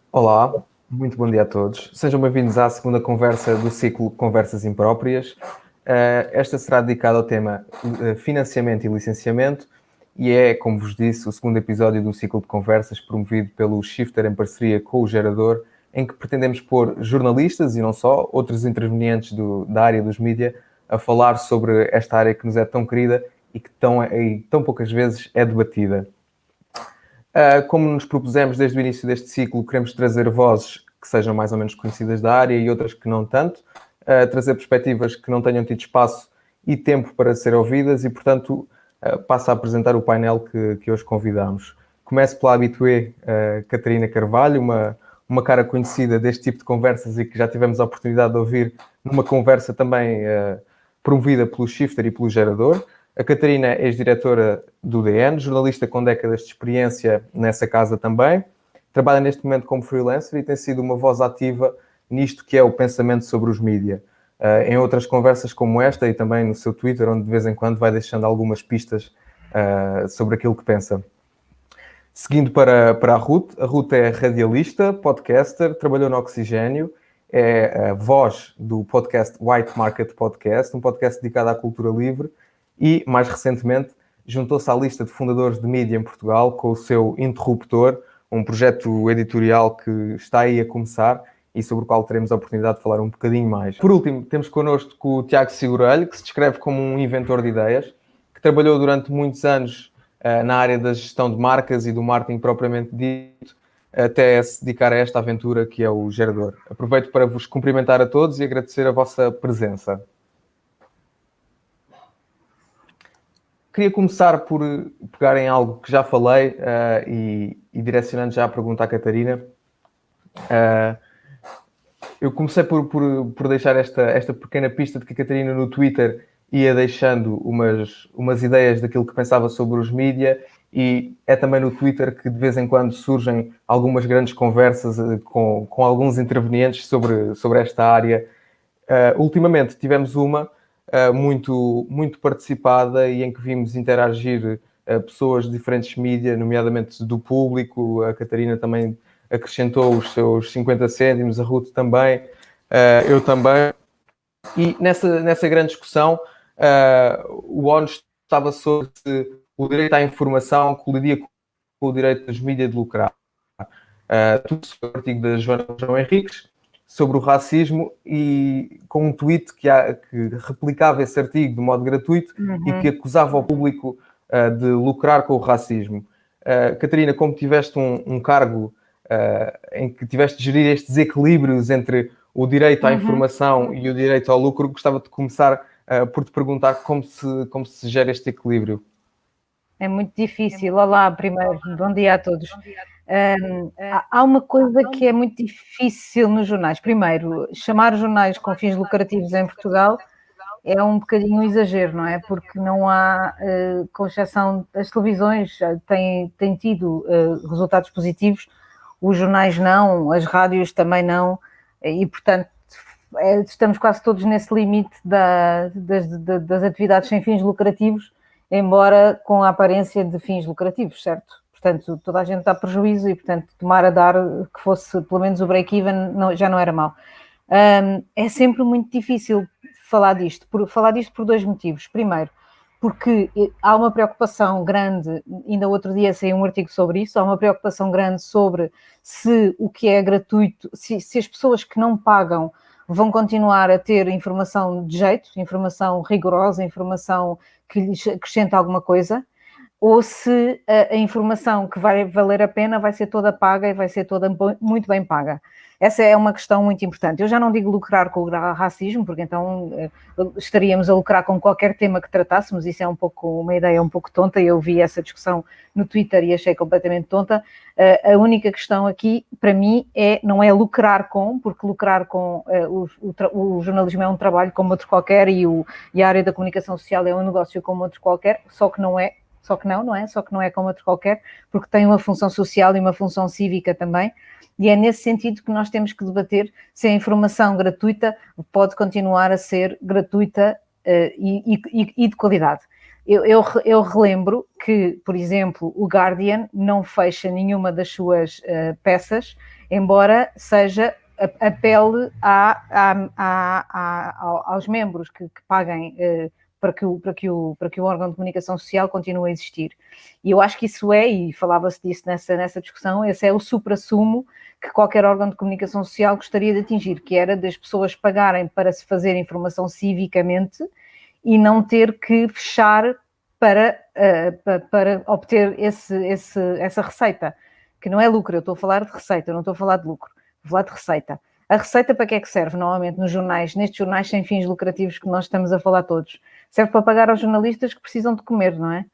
Olá, muito bom dia a todos. Sejam bem-vindos à segunda conversa do ciclo Conversas Impróprias. Esta será dedicada ao tema financiamento e licenciamento e é, como vos disse, o segundo episódio do ciclo de conversas promovido pelo Shifter em parceria com o Gerador, em que pretendemos pôr jornalistas e não só, outros intervenientes da área dos mídia, a falar sobre esta área que nos é tão querida e que tão poucas vezes é debatida. Como nos propusemos desde o início deste ciclo, queremos trazer vozes que sejam mais ou menos conhecidas da área e outras que não tanto, trazer perspectivas que não tenham tido espaço e tempo para ser ouvidas e, portanto, passo a apresentar o painel que hoje convidamos. Começo pela habitué Catarina Carvalho, uma cara conhecida deste tipo de conversas e que já tivemos a oportunidade de ouvir numa conversa também promovida pelo Shifter e pelo Gerador. A Catarina é ex-diretora do DN, jornalista com décadas de experiência nessa casa também. Trabalha neste momento como freelancer e tem sido uma voz ativa nisto que é o pensamento sobre os mídia. Em outras conversas como esta e também no seu Twitter, onde de vez em quando vai deixando algumas pistas sobre aquilo que pensa. Seguindo para a Ruth é radialista, podcaster, trabalhou no Oxigênio, é a voz do podcast White Market Podcast, um podcast dedicado à cultura livre, e, mais recentemente, juntou-se à lista de fundadores de mídia em Portugal com o seu Interruptor, um projeto editorial que está aí a começar e sobre o qual teremos a oportunidade de falar um bocadinho mais. Por último, temos connosco o Tiago Segurelho, que se descreve como um inventor de ideias, que trabalhou durante muitos anos na área da gestão de marcas e do marketing propriamente dito, até se dedicar a esta aventura que é o Gerador. Aproveito para vos cumprimentar a todos e agradecer a vossa presença. Queria começar por pegar em algo que já falei e direcionando já a pergunta à Catarina. Eu comecei por deixar esta pequena pista de que a Catarina no Twitter ia deixando umas ideias daquilo que pensava sobre os mídia e é também no Twitter que de vez em quando surgem algumas grandes conversas com alguns intervenientes sobre esta área. Ultimamente tivemos uma muito participada e em que vimos interagir pessoas de diferentes mídias, nomeadamente do público. A Catarina também acrescentou os seus 50 cêntimos, a Ruth também, eu também. E nessa grande discussão, o ONU estava sobre se o direito à informação colidia com o direito dos mídias de lucrar. Tudo sobre o artigo da João Henriques, sobre o racismo e com um tweet que replicava esse artigo de modo gratuito e que acusava o público de lucrar com o racismo. Catarina, como tiveste um cargo em que tiveste de gerir estes equilíbrios entre o direito à informação e o direito ao lucro, gostava de começar por te perguntar como se gera este equilíbrio. É muito difícil. Olá, primeiro, bom dia a todos. Há uma coisa que é muito difícil nos jornais. Primeiro, chamar os jornais com fins lucrativos em Portugal é um bocadinho um exagero, não é? Porque não há, com exceção das televisões, têm tido resultados positivos, os jornais não, as rádios também não, e portanto estamos quase todos nesse limite das atividades sem fins lucrativos, embora com a aparência de fins lucrativos, certo? Portanto, toda a gente dá prejuízo e, portanto, tomar a dar que fosse pelo menos o break-even já não era mau. É sempre muito difícil falar disto por dois motivos. Primeiro, porque há uma preocupação grande, ainda outro dia saiu um artigo sobre isso, há uma preocupação grande sobre se o que é gratuito, se as pessoas que não pagam vão continuar a ter informação de jeito, informação rigorosa, informação que lhes acrescenta alguma coisa, ou se a informação que vai valer a pena vai ser toda paga e vai ser toda muito bem paga. Essa é uma questão muito importante. Eu já não digo lucrar com o racismo, porque então estaríamos a lucrar com qualquer tema que tratássemos, isso é uma ideia um pouco tonta, eu vi essa discussão no Twitter e achei completamente tonta. A única questão aqui, para mim, não é lucrar com, porque lucrar com o jornalismo é um trabalho como outro qualquer e a área da comunicação social é um negócio como outro qualquer, só que não é como outro qualquer, porque tem uma função social e uma função cívica também, e é nesse sentido que nós temos que debater se a informação gratuita pode continuar a ser gratuita e de qualidade. eu relembro que, por exemplo, o Guardian não fecha nenhuma das suas peças, embora seja apele aos membros que paguem para que o órgão de comunicação social continue a existir. E eu acho que isso e falava-se disso nessa discussão, esse é o supra-sumo que qualquer órgão de comunicação social gostaria de atingir, que era das pessoas pagarem para se fazer informação civicamente e não ter que fechar para obter essa receita, que não é lucro, eu estou a falar de receita, eu não estou a falar de lucro, vou falar de receita. A receita para que é que serve, normalmente, nos jornais, nestes jornais sem fins lucrativos que nós estamos a falar todos? Serve para pagar aos jornalistas que precisam de comer, não é?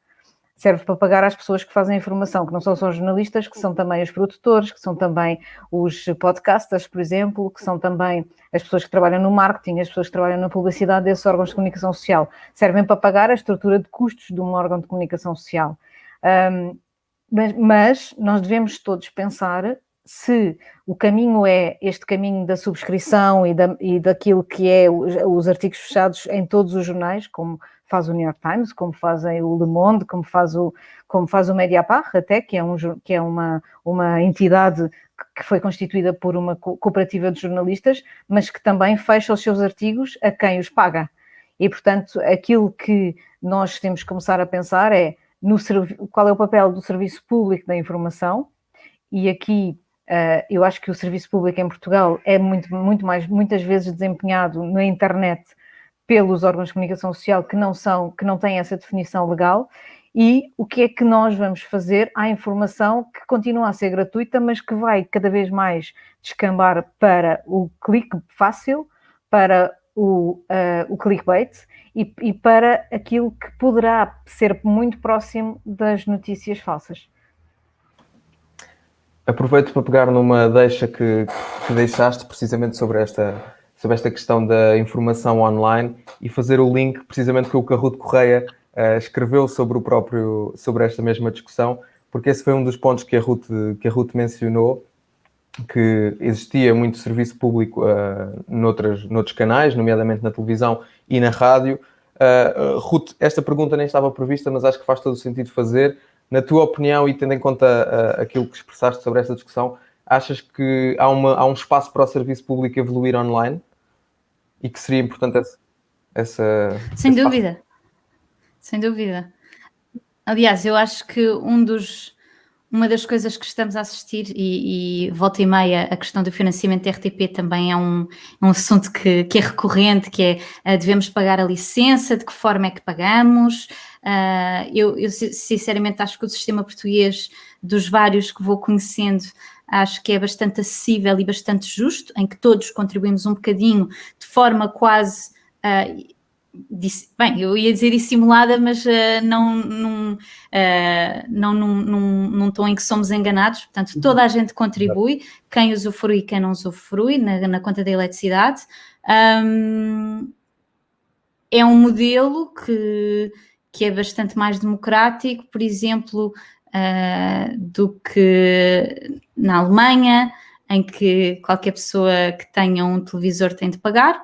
Serve para pagar às pessoas que fazem a informação, que não são só os jornalistas, que são também os produtores, que são também os podcasters, por exemplo, que são também as pessoas que trabalham no marketing, as pessoas que trabalham na publicidade desses órgãos de comunicação social. Servem para pagar a estrutura de custos de um órgão de comunicação social. Mas nós devemos todos pensar se o caminho é este caminho da subscrição e daquilo que é os artigos fechados em todos os jornais, como faz o New York Times, como fazem o Le Monde, como faz o Mediapart, até, que é uma entidade que foi constituída por uma cooperativa de jornalistas, mas que também fecha os seus artigos a quem os paga. E, portanto, aquilo que nós temos que começar a pensar é qual é o papel do serviço público da informação, e aqui eu acho que o serviço público em Portugal é muitas vezes desempenhado na internet pelos órgãos de comunicação social que não têm essa definição legal, e o que é que nós vamos fazer à informação que continua a ser gratuita, mas que vai cada vez mais descambar para o clique fácil, para o clickbait e para aquilo que poderá ser muito próximo das notícias falsas. Aproveito para pegar numa deixa que deixaste precisamente sobre esta questão da informação online e fazer o link precisamente que o Carruto Correia escreveu sobre esta mesma discussão, porque esse foi um dos pontos que a Ruth mencionou, que existia muito serviço público noutros canais, nomeadamente na televisão e na rádio. Ruth, esta pergunta nem estava prevista, mas acho que faz todo o sentido fazer. Na tua opinião, e tendo em conta aquilo que expressaste sobre esta discussão, achas que há um espaço para o serviço público evoluir online? E que seria importante essa... Sem dúvida. Sem dúvida. Aliás, eu acho que uma das coisas que estamos a assistir, e volta e meia, a questão do financiamento da RTP também é um assunto que é recorrente, que é devemos pagar a licença, de que forma é que pagamos. Eu sinceramente acho que o sistema português, dos vários que vou conhecendo, acho que é bastante acessível e bastante justo, em que todos contribuímos um bocadinho de forma quase... bem, eu ia dizer dissimulada, mas não num tom em que somos enganados. Portanto, toda a gente contribui, quem usufrui e quem não usufrui na conta da eletricidade. É um modelo que é bastante mais democrático, por exemplo, do que na Alemanha, em que qualquer pessoa que tenha um televisor tem de pagar.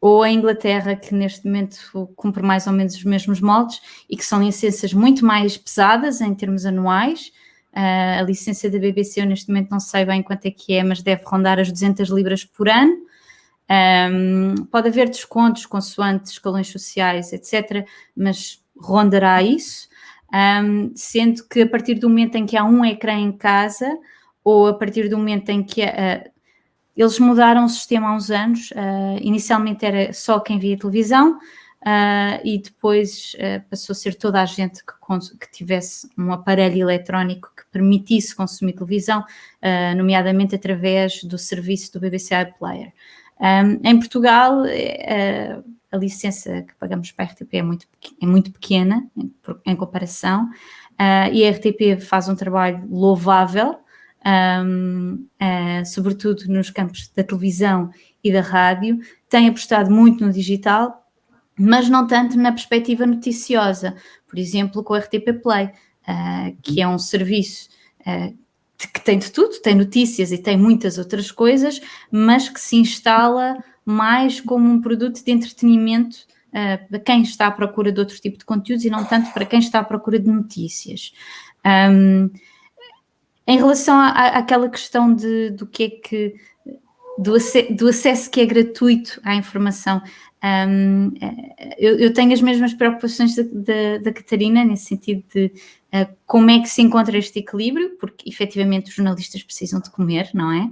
Ou a Inglaterra, que neste momento cumpre mais ou menos os mesmos moldes e que são licenças muito mais pesadas em termos anuais. A licença da BBC eu neste momento não sei bem quanto é que é, mas deve rondar as 200 libras por ano. Pode haver descontos consoante escalões sociais, etc., mas rondará isso. Sendo que a partir do momento em que há um ecrã em casa, ou a partir do momento em que... eles mudaram o sistema há uns anos, inicialmente era só quem via televisão e depois passou a ser toda a gente que tivesse um aparelho eletrónico que permitisse consumir televisão, nomeadamente através do serviço do BBC iPlayer. Em Portugal, a licença que pagamos para a RTP é muito pequena em comparação, e a RTP faz um trabalho louvável, sobretudo nos campos da televisão e da rádio, tem apostado muito no digital, mas não tanto na perspectiva noticiosa, por exemplo com o RTP Play, que é um serviço que tem de tudo, tem notícias e tem muitas outras coisas, mas que se instala mais como um produto de entretenimento para quem está à procura de outro tipo de conteúdos e não tanto para quem está à procura de notícias. Em relação àquela questão do que é que do acesso que é gratuito à informação, eu tenho as mesmas preocupações da Catarina, nesse sentido de como é que se encontra este equilíbrio, porque efetivamente os jornalistas precisam de comer, não é?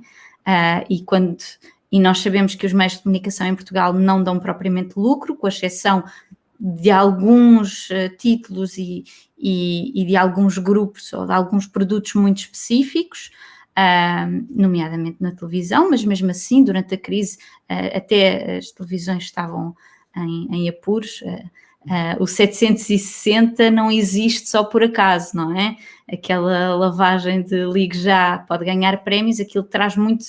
E nós sabemos que os meios de comunicação em Portugal não dão propriamente lucro, com exceção de alguns títulos e de alguns grupos ou de alguns produtos muito específicos, nomeadamente na televisão, mas mesmo assim, durante a crise, até as televisões estavam em apuros. O 760 não existe só por acaso, não é? Aquela lavagem de ligue já, pode ganhar prémios, aquilo traz muito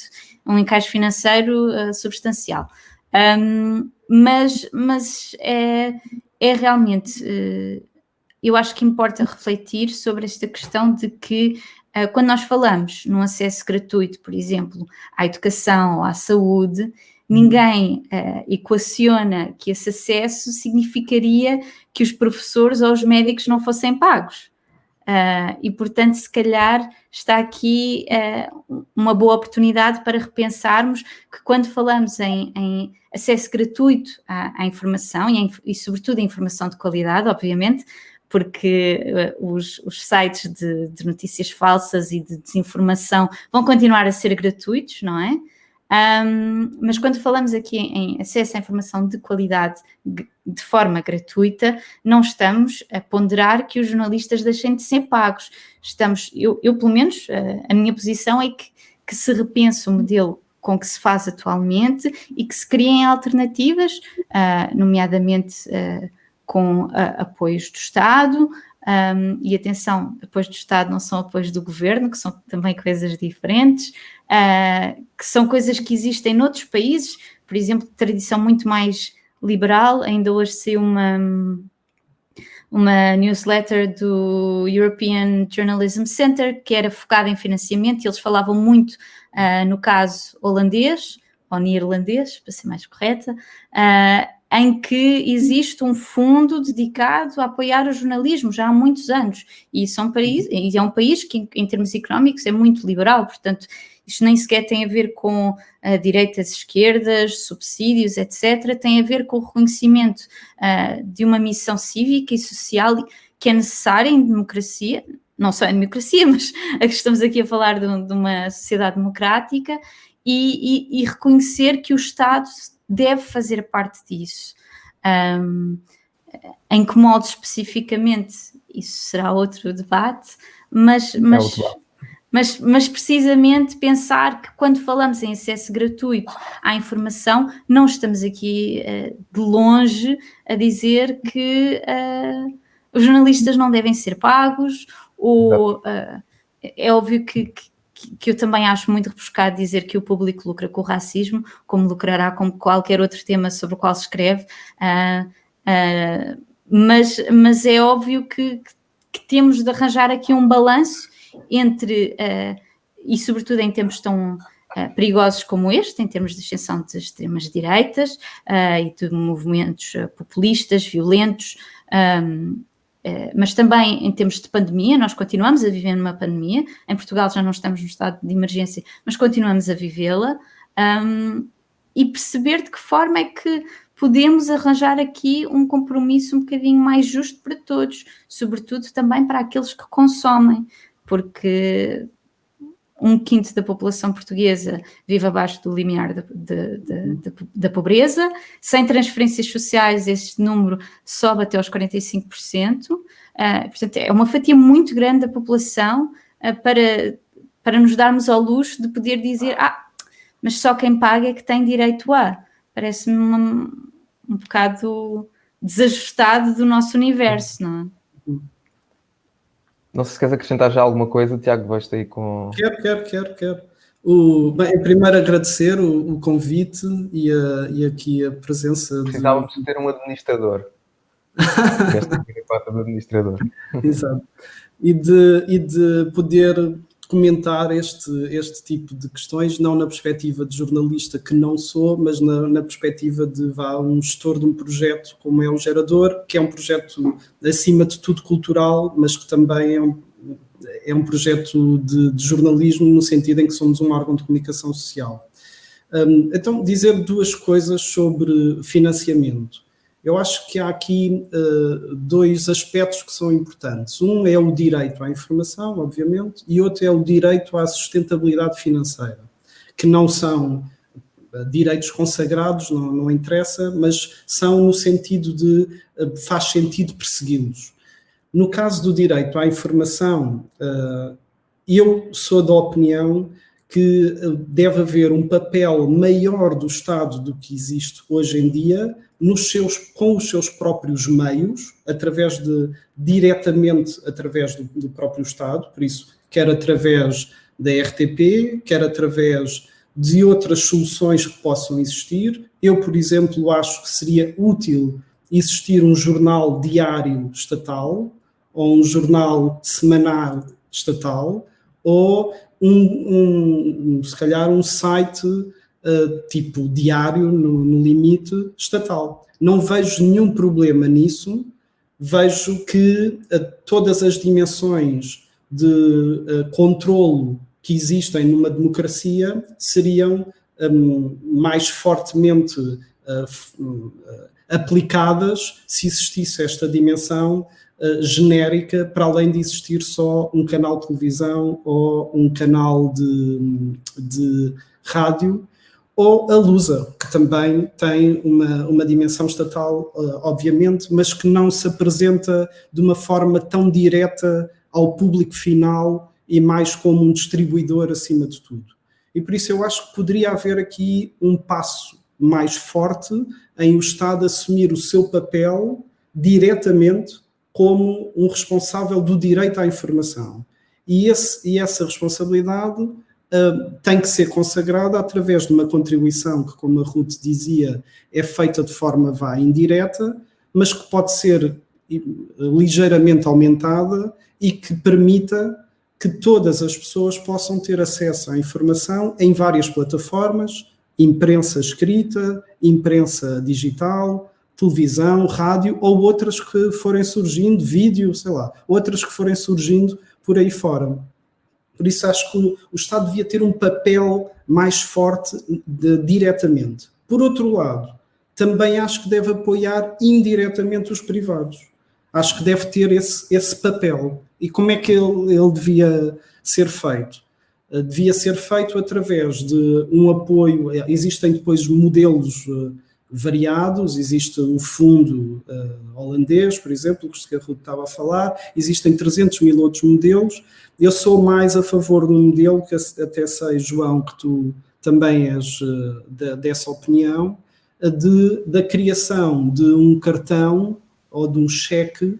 um encaixe financeiro substancial. Mas é realmente, eu acho que importa refletir sobre esta questão de que quando nós falamos num acesso gratuito, por exemplo, à educação ou à saúde, ninguém equaciona que esse acesso significaria que os professores ou os médicos não fossem pagos. E, portanto, se calhar está aqui uma boa oportunidade para repensarmos que quando falamos em acesso gratuito à informação e sobretudo, a informação de qualidade, obviamente, porque os sites de notícias falsas e de desinformação vão continuar a ser gratuitos, não é? Mas quando falamos aqui em acesso à informação de qualidade de forma gratuita, não estamos a ponderar que os jornalistas deixem de ser pagos. Eu pelo menos, a minha posição é que se repense o modelo com que se faz atualmente e que se criem alternativas, nomeadamente com apoios do Estado, e atenção, apoios do Estado não são apoios do Governo, que são também coisas diferentes, que são coisas que existem noutros países, por exemplo, de tradição muito mais liberal. Ainda hoje saiu uma newsletter do European Journalism Center, que era focada em financiamento, e eles falavam muito, no caso holandês, ou neerlandês, para ser mais correta, em que existe um fundo dedicado a apoiar o jornalismo já há muitos anos, e é um país que, em termos económicos, é muito liberal, portanto, isto nem sequer tem a ver com direitas, esquerdas, subsídios, etc., tem a ver com o reconhecimento de uma missão cívica e social que é necessária em democracia, não só em democracia, mas estamos aqui a falar de uma sociedade democrática, e reconhecer que o Estado deve fazer parte disso. Em que modos especificamente, isso será outro debate, mas precisamente pensar que quando falamos em acesso gratuito à informação, não estamos aqui de longe a dizer que os jornalistas não devem ser pagos, ou é óbvio que eu também acho muito rebuscado dizer que o público lucra com o racismo, como lucrará com qualquer outro tema sobre o qual se escreve, mas é óbvio que temos de arranjar aqui um balanço entre, e sobretudo em tempos tão perigosos como este, em termos de ascensão de extremas direitas e de movimentos populistas, violentos, mas também em termos de pandemia. Nós continuamos a viver numa pandemia. Em Portugal já não estamos no estado de emergência, mas continuamos a vivê-la, e perceber de que forma é que podemos arranjar aqui um compromisso um bocadinho mais justo para todos, sobretudo também para aqueles que consomem, porque 1/5 da população portuguesa vive abaixo do limiar da pobreza. Sem transferências sociais, este número sobe até aos 45%. Portanto, é uma fatia muito grande da população para nos darmos ao luxo de poder dizer mas só quem paga é que tem direito a. Parece-me um bocado desajustado do nosso universo, não é? Não sei se queres acrescentar já alguma coisa, Tiago, vais-te aí com... Quero. Bem, primeiro agradecer o convite e aqui a presença Precisávamos de ter um administrador. Esta é a cota do administrador. Exato. E de poder comentar este tipo de questões, não na perspectiva de jornalista que não sou, mas na perspectiva de um gestor de um projeto como é o Gerador, que é um projeto acima de tudo cultural, mas que também é um projeto de jornalismo, no sentido em que somos um órgão de comunicação social. Então, dizer duas coisas sobre financiamento. Eu acho que há aqui dois aspectos que são importantes. Um é o direito à informação, obviamente, e outro é o direito à sustentabilidade financeira, que não são direitos consagrados, não interessa, mas são no sentido de faz sentido persegui-los. No caso do direito à informação, eu sou da opinião que deve haver um papel maior do Estado do que existe hoje em dia, com os seus próprios meios, diretamente através do próprio Estado, por isso, quer através da RTP, quer através de outras soluções que possam existir. Eu, por exemplo, acho que seria útil existir um jornal diário estatal, ou um jornal semanal estatal, ou se calhar um site tipo diário, no limite, estatal. Não vejo nenhum problema nisso, vejo que todas as dimensões de controlo que existem numa democracia seriam mais fortemente aplicadas se existisse esta dimensão genérica, para além de existir só um canal de televisão ou um canal de rádio, ou a Lusa, que também tem uma dimensão estatal, obviamente, mas que não se apresenta de uma forma tão direta ao público final e mais como um distribuidor acima de tudo. E por isso eu acho que poderia haver aqui um passo mais forte em o Estado assumir o seu papel diretamente como um responsável do direito à informação. E essa responsabilidade tem que ser consagrada através de uma contribuição que, como a Ruth dizia, é feita de forma indireta, mas que pode ser ligeiramente aumentada e que permita que todas as pessoas possam ter acesso à informação em várias plataformas, imprensa escrita, imprensa digital, televisão, rádio, ou outras que forem surgindo, vídeo, sei lá, outras que forem surgindo por aí fora. Por isso acho que o Estado devia ter um papel mais forte diretamente. Por outro lado, também acho que deve apoiar indiretamente os privados. Acho que deve ter esse papel. E como é que ele devia ser feito? Devia ser feito através de um apoio. Existem depois modelos variados, existe o fundo holandês, por exemplo, que a Ruth estava a falar, existem 300 mil outros modelos. Eu sou mais a favor de um modelo, que até sei, João, que tu também és dessa opinião, da criação de um cartão ou de um cheque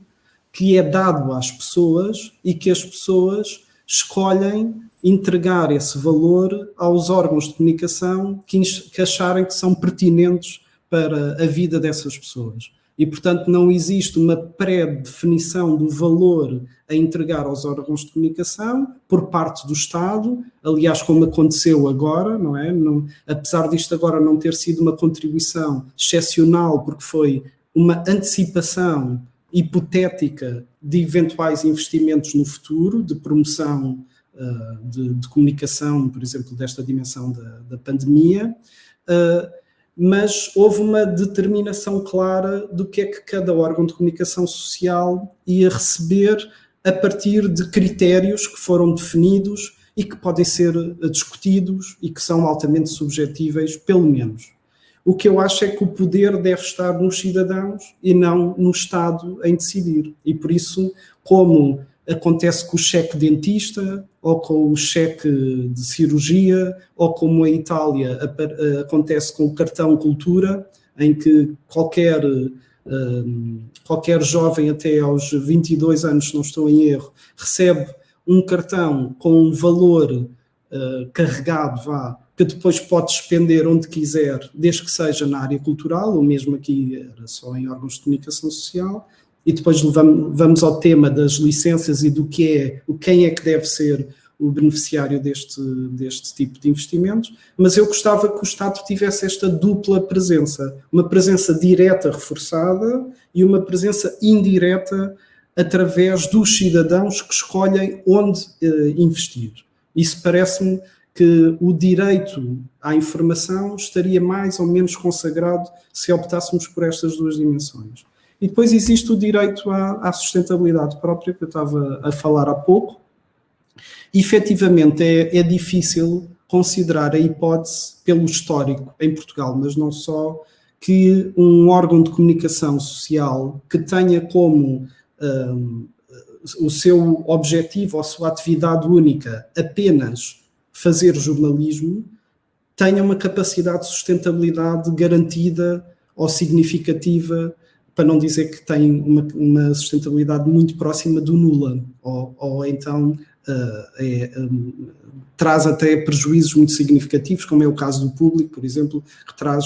que é dado às pessoas e que as pessoas escolhem entregar esse valor aos órgãos de comunicação que acharem que são pertinentes para a vida dessas pessoas. E, portanto, não existe uma pré-definição do valor a entregar aos órgãos de comunicação por parte do Estado, aliás, como aconteceu agora, não é? Apesar disto agora não ter sido uma contribuição excepcional, porque foi uma antecipação hipotética de eventuais investimentos no futuro, de promoção de comunicação, por exemplo, desta dimensão da pandemia, mas houve uma determinação clara do que é que cada órgão de comunicação social ia receber a partir de critérios que foram definidos e que podem ser discutidos e que são altamente subjetíveis, pelo menos. O que eu acho é que o poder deve estar nos cidadãos e não no Estado em decidir. E por isso, como acontece com o cheque dentista, ou com o cheque de cirurgia, ou como em Itália acontece com o cartão cultura, em que qualquer jovem até aos 22 anos, se não estou em erro, recebe um cartão com um valor carregado, que depois pode despender onde quiser, desde que seja na área cultural, ou mesmo aqui era só em órgãos de comunicação social. E depois vamos ao tema das licenças e do quem é que deve ser o beneficiário deste tipo de investimentos, mas eu gostava que o Estado tivesse esta dupla presença, uma presença direta reforçada e uma presença indireta através dos cidadãos que escolhem onde investir. Isso parece-me que o direito à informação estaria mais ou menos consagrado se optássemos por estas duas dimensões. E depois existe o direito à sustentabilidade própria, que eu estava a falar há pouco. E, efetivamente, é difícil considerar a hipótese, pelo histórico em Portugal, mas não só, que um órgão de comunicação social que tenha como o seu objetivo ou a sua atividade única apenas fazer jornalismo, tenha uma capacidade de sustentabilidade garantida ou significativa, para não dizer que tem uma sustentabilidade muito próxima do nula, ou então traz até prejuízos muito significativos, como é o caso do Público, por exemplo, que traz,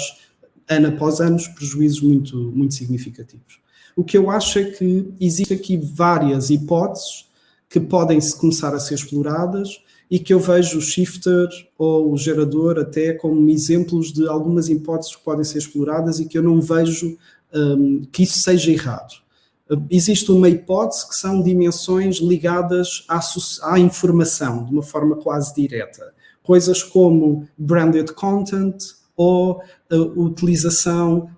ano após ano, prejuízos muito, muito significativos. O que eu acho é que existem aqui várias hipóteses que podem começar a ser exploradas e que eu vejo o shifter ou o gerador até como exemplos de algumas hipóteses que podem ser exploradas e que eu não vejo que isso seja errado. Existe uma hipótese que são dimensões ligadas à informação, de uma forma quase direta. Coisas como branded content ou a utilização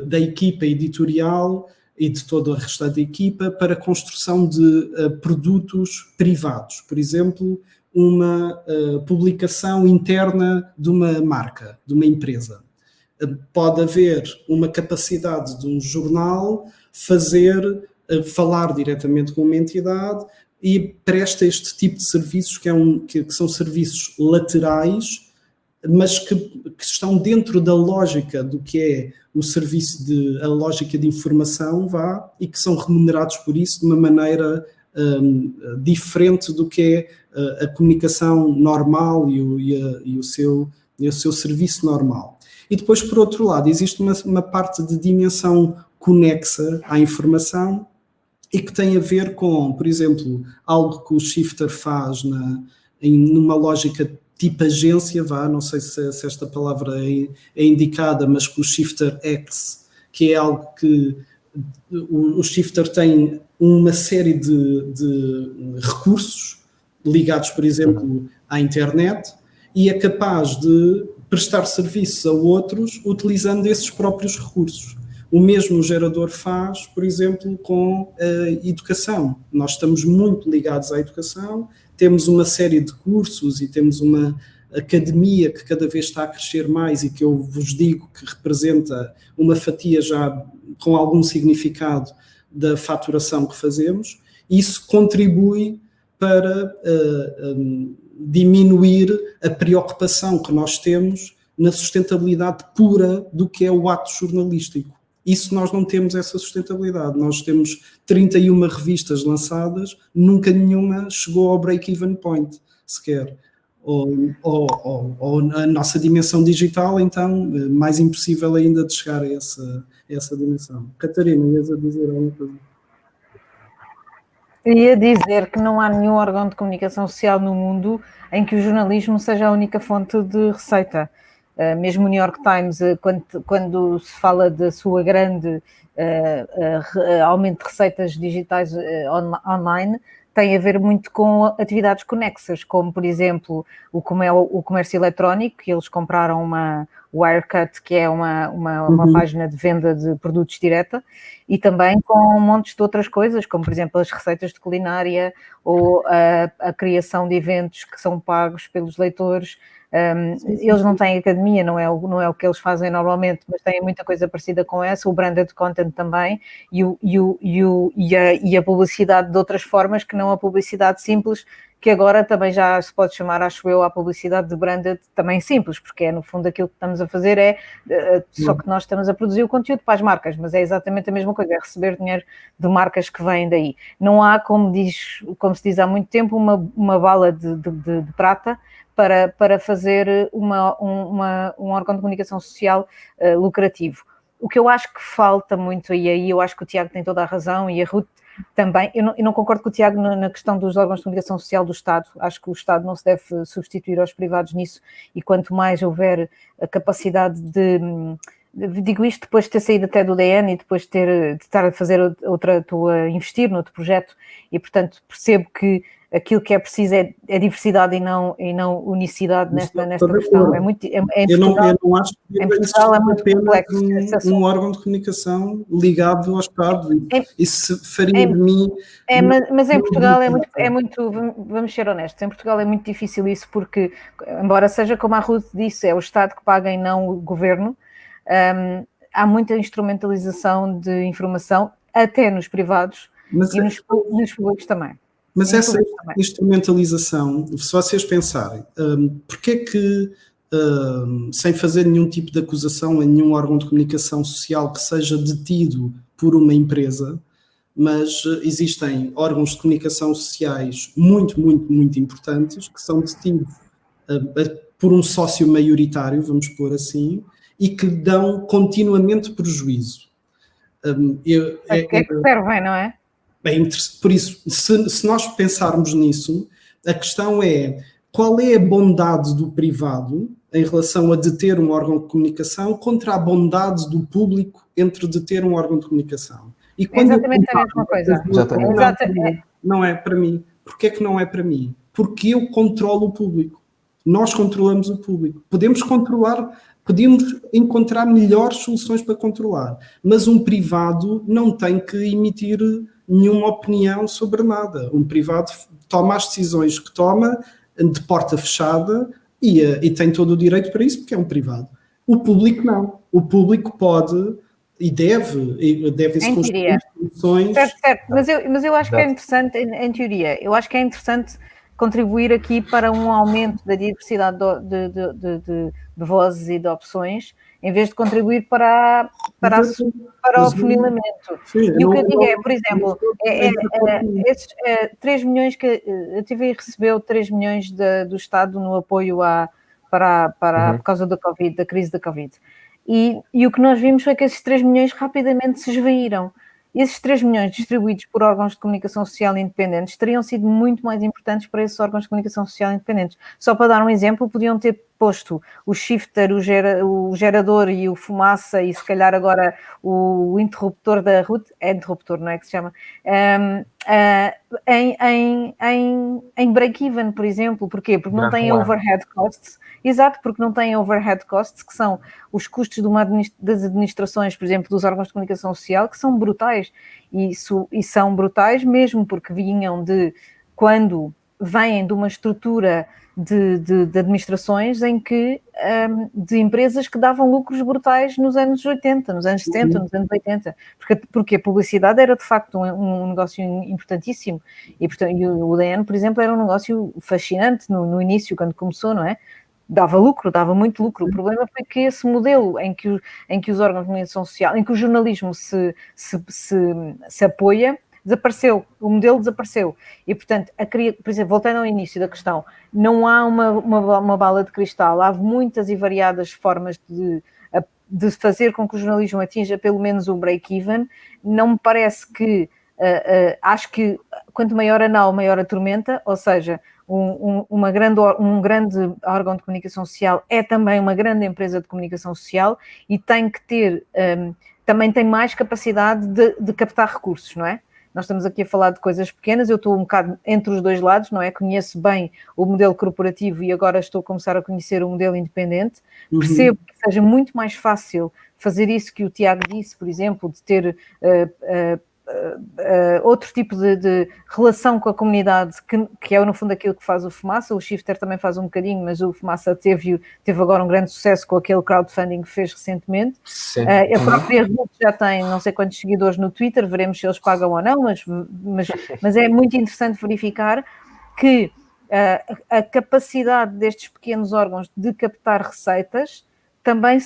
da equipa editorial e de toda a restante equipa para a construção de produtos privados. Por exemplo, uma publicação interna de uma marca, de uma empresa. Pode haver uma capacidade de um jornal falar diretamente com uma entidade e presta este tipo de serviços que são serviços laterais, mas que estão dentro da lógica do que é o serviço a lógica de informação, e que são remunerados por isso de uma maneira diferente do que é a comunicação normal e o seu serviço normal. E depois, por outro lado, existe uma parte de dimensão conexa à informação e que tem a ver com, por exemplo, algo que o Shifter faz numa lógica tipo agência, não sei se esta palavra é indicada, mas que o Shifter X, que é algo que o Shifter tem uma série de recursos ligados, por exemplo, à internet e é capaz de prestar serviços a outros utilizando esses próprios recursos. O mesmo o gerador faz, por exemplo, com a educação. Nós estamos muito ligados à educação, temos uma série de cursos e temos uma academia que cada vez está a crescer mais e que eu vos digo que representa uma fatia já com algum significado da faturação que fazemos. Isso contribui para diminuir a preocupação que nós temos na sustentabilidade pura do que é o ato jornalístico. Isso nós não temos essa sustentabilidade. Nós temos 31 revistas lançadas, nunca nenhuma chegou ao break-even point, sequer. Ou a nossa dimensão digital, então, mais impossível ainda de chegar a essa dimensão. Catarina, ias a dizer alguma coisa? Ia dizer que não há nenhum órgão de comunicação social no mundo em que o jornalismo seja a única fonte de receita. Mesmo o New York Times, quando se fala da sua grande aumento de receitas digitais online, tem a ver muito com atividades conexas, como, por exemplo, o comércio eletrónico, que eles compraram uma Wirecut, que é uma página de venda de produtos direta, e também com montes de outras coisas, como, por exemplo, as receitas de culinária ou a criação de eventos que são pagos pelos leitores. Eles não têm academia, não é o que eles fazem normalmente, mas têm muita coisa parecida com essa, o branded content também, e a publicidade de outras formas que não a publicidade simples, que agora também já se pode chamar, acho eu, a publicidade de branded também simples, porque é no fundo aquilo que estamos a fazer só que nós estamos a produzir o conteúdo para as marcas, mas é exatamente a mesma coisa, é receber dinheiro de marcas que vêm daí. Não há, como se diz há muito tempo, uma bala de prata para fazer um órgão de comunicação social lucrativo. O que eu acho que falta muito, e aí eu acho que o Tiago tem toda a razão, e a Ruth também, eu não concordo com o Tiago na questão dos órgãos de comunicação social do Estado. Acho que o Estado não se deve substituir aos privados nisso, e quanto mais houver a capacidade digo isto depois de ter saído até do DN e depois de estar a fazer estou a investir noutro projeto, e portanto percebo que aquilo que é preciso é diversidade e não unicidade nesta questão. Eu não acho que em Portugal é muito complexo um órgão de comunicação ligado ao Estado. Isso faria de mim... Mas em Portugal é muito, vamos ser honestos, em Portugal é muito difícil isso, porque, embora seja como a Ruth disse, é o Estado que paga e não o Governo, há muita instrumentalização de informação, até nos privados e nos públicos também. Mas essa instrumentalização, se vocês pensarem, porque é que, sem fazer nenhum tipo de acusação a nenhum órgão de comunicação social que seja detido por uma empresa, mas existem órgãos de comunicação sociais muito, muito, muito importantes que são detidos por um sócio maioritário, vamos pôr assim, e que dão continuamente prejuízo. Para que é que servem, não é? Por isso, se nós pensarmos nisso, a questão é qual é a bondade do privado em relação a deter um órgão de comunicação contra a bondade do público entre deter um órgão de comunicação. E quando exatamente a mesma coisa. Não é para mim. Porquê é que não é para mim? Porque eu controlo o público. Nós controlamos o público. Podemos encontrar melhores soluções para controlar, mas um privado não tem que emitir nenhuma opinião sobre nada. Um privado toma as decisões que toma de porta fechada e tem todo o direito para isso, porque é um privado. O público não. O público pode e deve-se construir soluções... Certo. Mas eu acho que é interessante, em teoria, eu acho que é interessante contribuir aqui para um aumento da diversidade de vozes e de opções, em vez de contribuir para o funilamento. E o que eu digo é, por exemplo, esses 3 milhões que a TVI recebeu 3 milhões do Estado no apoio por causa da Covid, da crise da Covid. E o que nós vimos foi que esses 3 milhões rapidamente se esvaíram. Esses 3 milhões distribuídos por órgãos de comunicação social independentes teriam sido muito mais importantes para esses órgãos de comunicação social independentes. Só para dar um exemplo, podiam ter posto o shifter, o gerador e o fumaça e se calhar agora o interruptor da Ruth, é interruptor, não é que se chama, em break-even, por exemplo. Porquê? Porque não têm overhead costs. Exato, porque não têm overhead costs, que são os custos das administrações, por exemplo, dos órgãos de comunicação social, que são brutais. E são brutais mesmo porque quando vêm de uma estrutura de administrações de empresas que davam lucros brutais nos anos 80, nos anos 70, nos anos 80, porque a publicidade era de facto um negócio importantíssimo, e portanto, o DN, por exemplo, era um negócio fascinante no início, quando começou, não é? Dava muito lucro. O problema foi que esse modelo em que os órgãos de comunicação social, em que o jornalismo se apoia, desapareceu, o modelo desapareceu. E, portanto, por exemplo, voltando ao início da questão, não há uma bala de cristal, há muitas e variadas formas de fazer com que o jornalismo atinja pelo menos o break-even. Não me parece que, acho que quanto maior a nau, maior a tormenta, ou seja, um grande órgão de comunicação social é também uma grande empresa de comunicação social e tem que ter, também tem mais capacidade de captar recursos, não é? Nós estamos aqui a falar de coisas pequenas, eu estou um bocado entre os dois lados, não é? Conheço bem o modelo corporativo e agora estou a começar a conhecer o modelo independente. Percebo que seja muito mais fácil fazer isso que o Tiago disse, por exemplo, de ter outro tipo de relação com a comunidade, que é no fundo aquilo que faz o Fumaça. O Shifter também faz um bocadinho, mas o Fumaça teve agora um grande sucesso com aquele crowdfunding que fez recentemente. A própria Ruth já tem não sei quantos seguidores no Twitter, veremos se eles pagam ou não, mas é muito interessante verificar que a capacidade destes pequenos órgãos de captar receitas também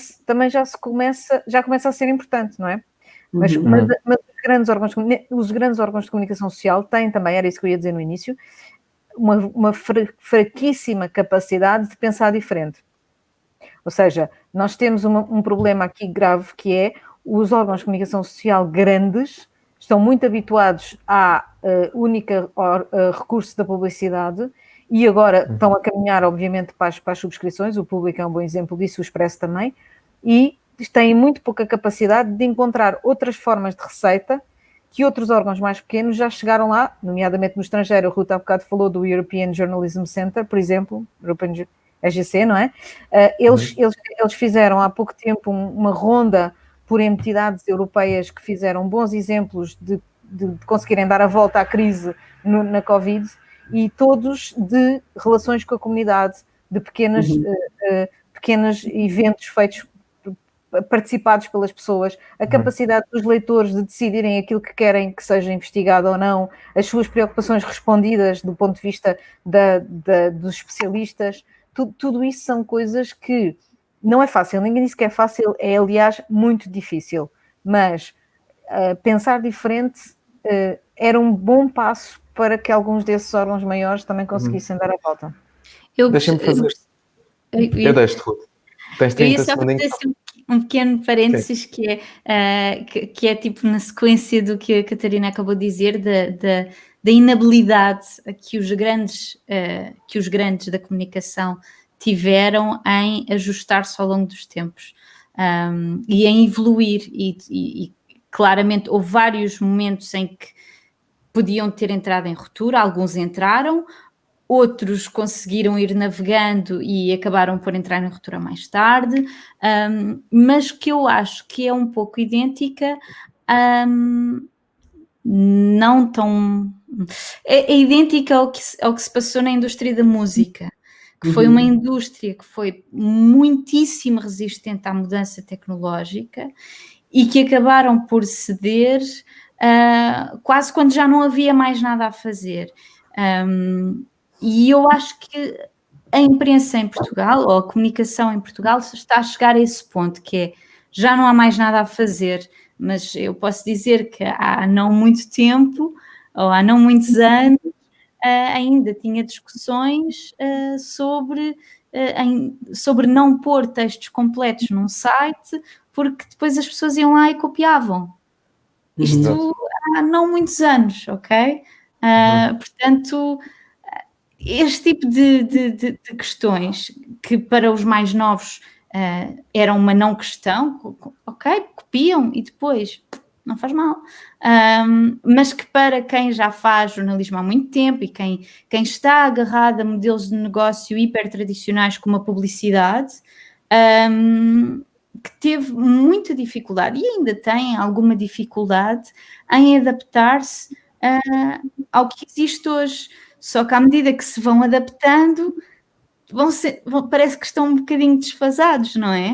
já começa a ser importante, não é? Mas os grandes órgãos de comunicação social têm também, era isso que eu ia dizer no início, uma fraquíssima capacidade de pensar diferente. Ou seja, nós temos um problema aqui grave, que é os órgãos de comunicação social grandes estão muito habituados à única recurso da publicidade e agora estão a caminhar, obviamente, para as subscrições. O Público é um bom exemplo disso, o Expresso também, e têm muito pouca capacidade de encontrar outras formas de receita que outros órgãos mais pequenos já chegaram lá, nomeadamente no estrangeiro. A Ruth há bocado falou do European Journalism Center, por exemplo, European EGC, não é? Eles fizeram há pouco tempo uma ronda por entidades europeias que fizeram bons exemplos de conseguirem dar a volta à crise na Covid, e todos de relações com a comunidade, de pequenos eventos feitos, participados pelas pessoas, a capacidade dos leitores de decidirem aquilo que querem que seja investigado ou não, as suas preocupações respondidas do ponto de vista dos especialistas. Tudo isso são coisas que não é fácil, ninguém disse que é fácil, é aliás muito difícil, mas pensar diferente era um bom passo para que alguns desses órgãos maiores também conseguissem dar a volta. Deixa-me fazer. Eu deixo-te, Ruth. Tens 30 segundos. Um pequeno parênteses que é tipo na sequência do que a Catarina acabou de dizer, da inabilidade que os grandes da comunicação tiveram em ajustar-se ao longo dos tempos e em evoluir, e claramente houve vários momentos em que podiam ter entrado em ruptura, alguns entraram, outros conseguiram ir navegando e acabaram por entrar em ruptura mais tarde, mas que eu acho que é um pouco idêntica, não tão... É idêntica ao que se passou na indústria da música, que foi uma indústria que foi muitíssimo resistente à mudança tecnológica e que acabaram por ceder quase quando já não havia mais nada a fazer. E eu acho que a imprensa em Portugal, ou a comunicação em Portugal, está a chegar a esse ponto, que é, já não há mais nada a fazer, mas eu posso dizer que há não muito tempo, ou há não muitos anos, ainda tinha discussões sobre não pôr textos completos num site, porque depois as pessoas iam lá e copiavam. Isto há não muitos anos, ok? Portanto, este tipo de questões que para os mais novos eram uma não questão, ok, copiam e depois não faz mal, mas que para quem já faz jornalismo há muito tempo e quem está agarrado a modelos de negócio hiper tradicionais como a publicidade, que teve muita dificuldade e ainda tem alguma dificuldade em adaptar-se ao que existe hoje. Só que à medida que se vão adaptando, parece que estão um bocadinho desfasados, não é?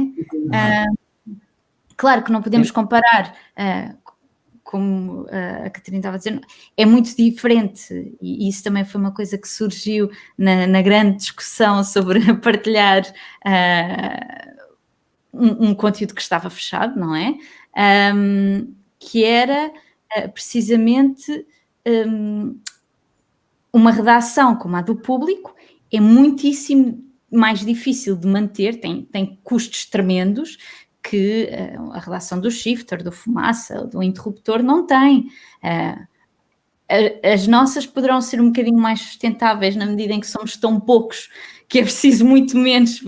Claro que não podemos comparar, como a Catarina estava a dizer, é muito diferente, e isso também foi uma coisa que surgiu na grande discussão sobre partilhar um conteúdo que estava fechado, não é? Que era precisamente uma redação como a do Público é muitíssimo mais difícil de manter, tem custos tremendos que a redação do Shifter, do Fumaça, do Interruptor não tem. As nossas poderão ser um bocadinho mais sustentáveis na medida em que somos tão poucos que é preciso muito menos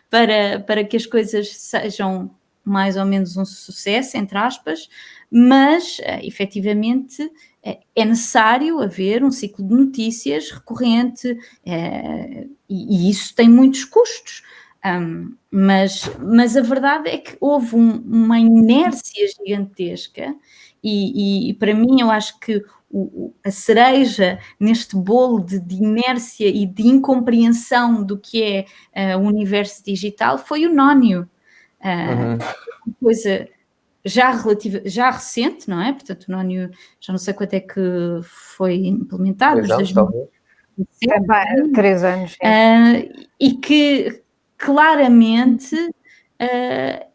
para que as coisas sejam mais ou menos um sucesso, entre aspas, mas efetivamente é necessário haver um ciclo de notícias recorrente e isso tem muitos custos. Mas a verdade é que houve uma inércia gigantesca e para mim eu acho que a cereja neste bolo de inércia e de incompreensão do que é o universo digital foi o Nónio. Uma coisa já recente, não é? Portanto, o Nónio já não sei quanto é que foi implementado. 3 anos, talvez. 3 anos. E que claramente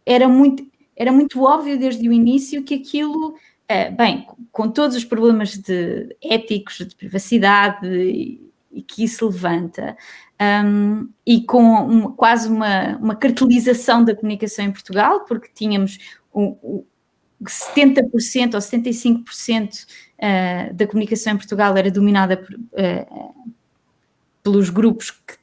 era muito óbvio desde o início que aquilo, bem, com todos os problemas éticos, de privacidade e que isso levanta, e com quase uma cartelização da comunicação em Portugal, porque tínhamos 70% ou 75% da comunicação em Portugal era dominada pelos grupos que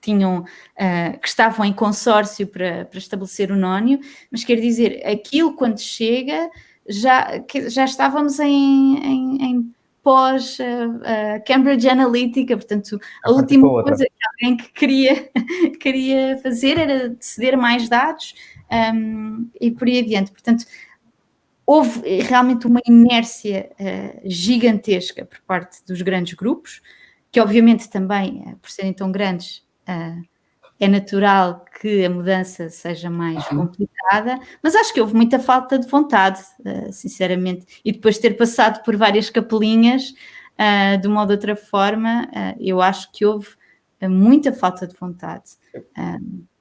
que estavam em consórcio para estabelecer o NONIO, mas quer dizer, aquilo quando chega, já estávamos em pós Cambridge Analytica, portanto, a última coisa que alguém que queria fazer era ceder mais dados e por aí adiante. Portanto, houve realmente uma inércia gigantesca por parte dos grandes grupos, que obviamente também, por serem tão grandes, é natural que a mudança seja mais complicada, mas acho que houve muita falta de vontade, sinceramente, e depois de ter passado por várias capelinhas, de uma ou de outra forma, eu acho que houve muita falta de vontade.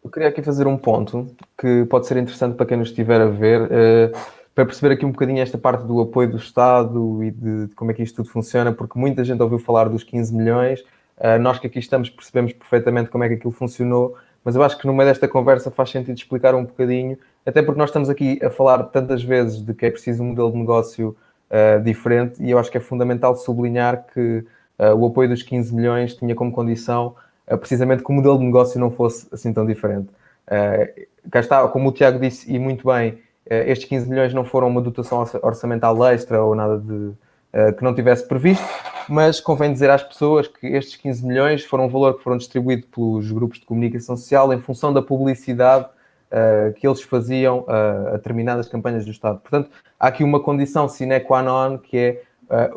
Eu queria aqui fazer um ponto que pode ser interessante para quem nos estiver a ver, para perceber aqui um bocadinho esta parte do apoio do Estado e de como é que isto tudo funciona, porque muita gente ouviu falar dos 15 milhões, nós que aqui estamos percebemos perfeitamente como é que aquilo funcionou, mas eu acho que no meio desta conversa faz sentido explicar um bocadinho, até porque nós estamos aqui a falar tantas vezes de que é preciso um modelo de negócio diferente, e eu acho que é fundamental sublinhar que o apoio dos 15 milhões tinha como condição precisamente que o modelo de negócio não fosse assim tão diferente. Cá está, como o Tiago disse, e muito bem, estes 15 milhões não foram uma dotação orçamental extra ou nada que não tivesse previsto, mas convém dizer às pessoas que estes 15 milhões foram um valor que foram distribuídos pelos grupos de comunicação social em função da publicidade que eles faziam a determinadas campanhas do Estado. Portanto, há aqui uma condição sine qua non, que é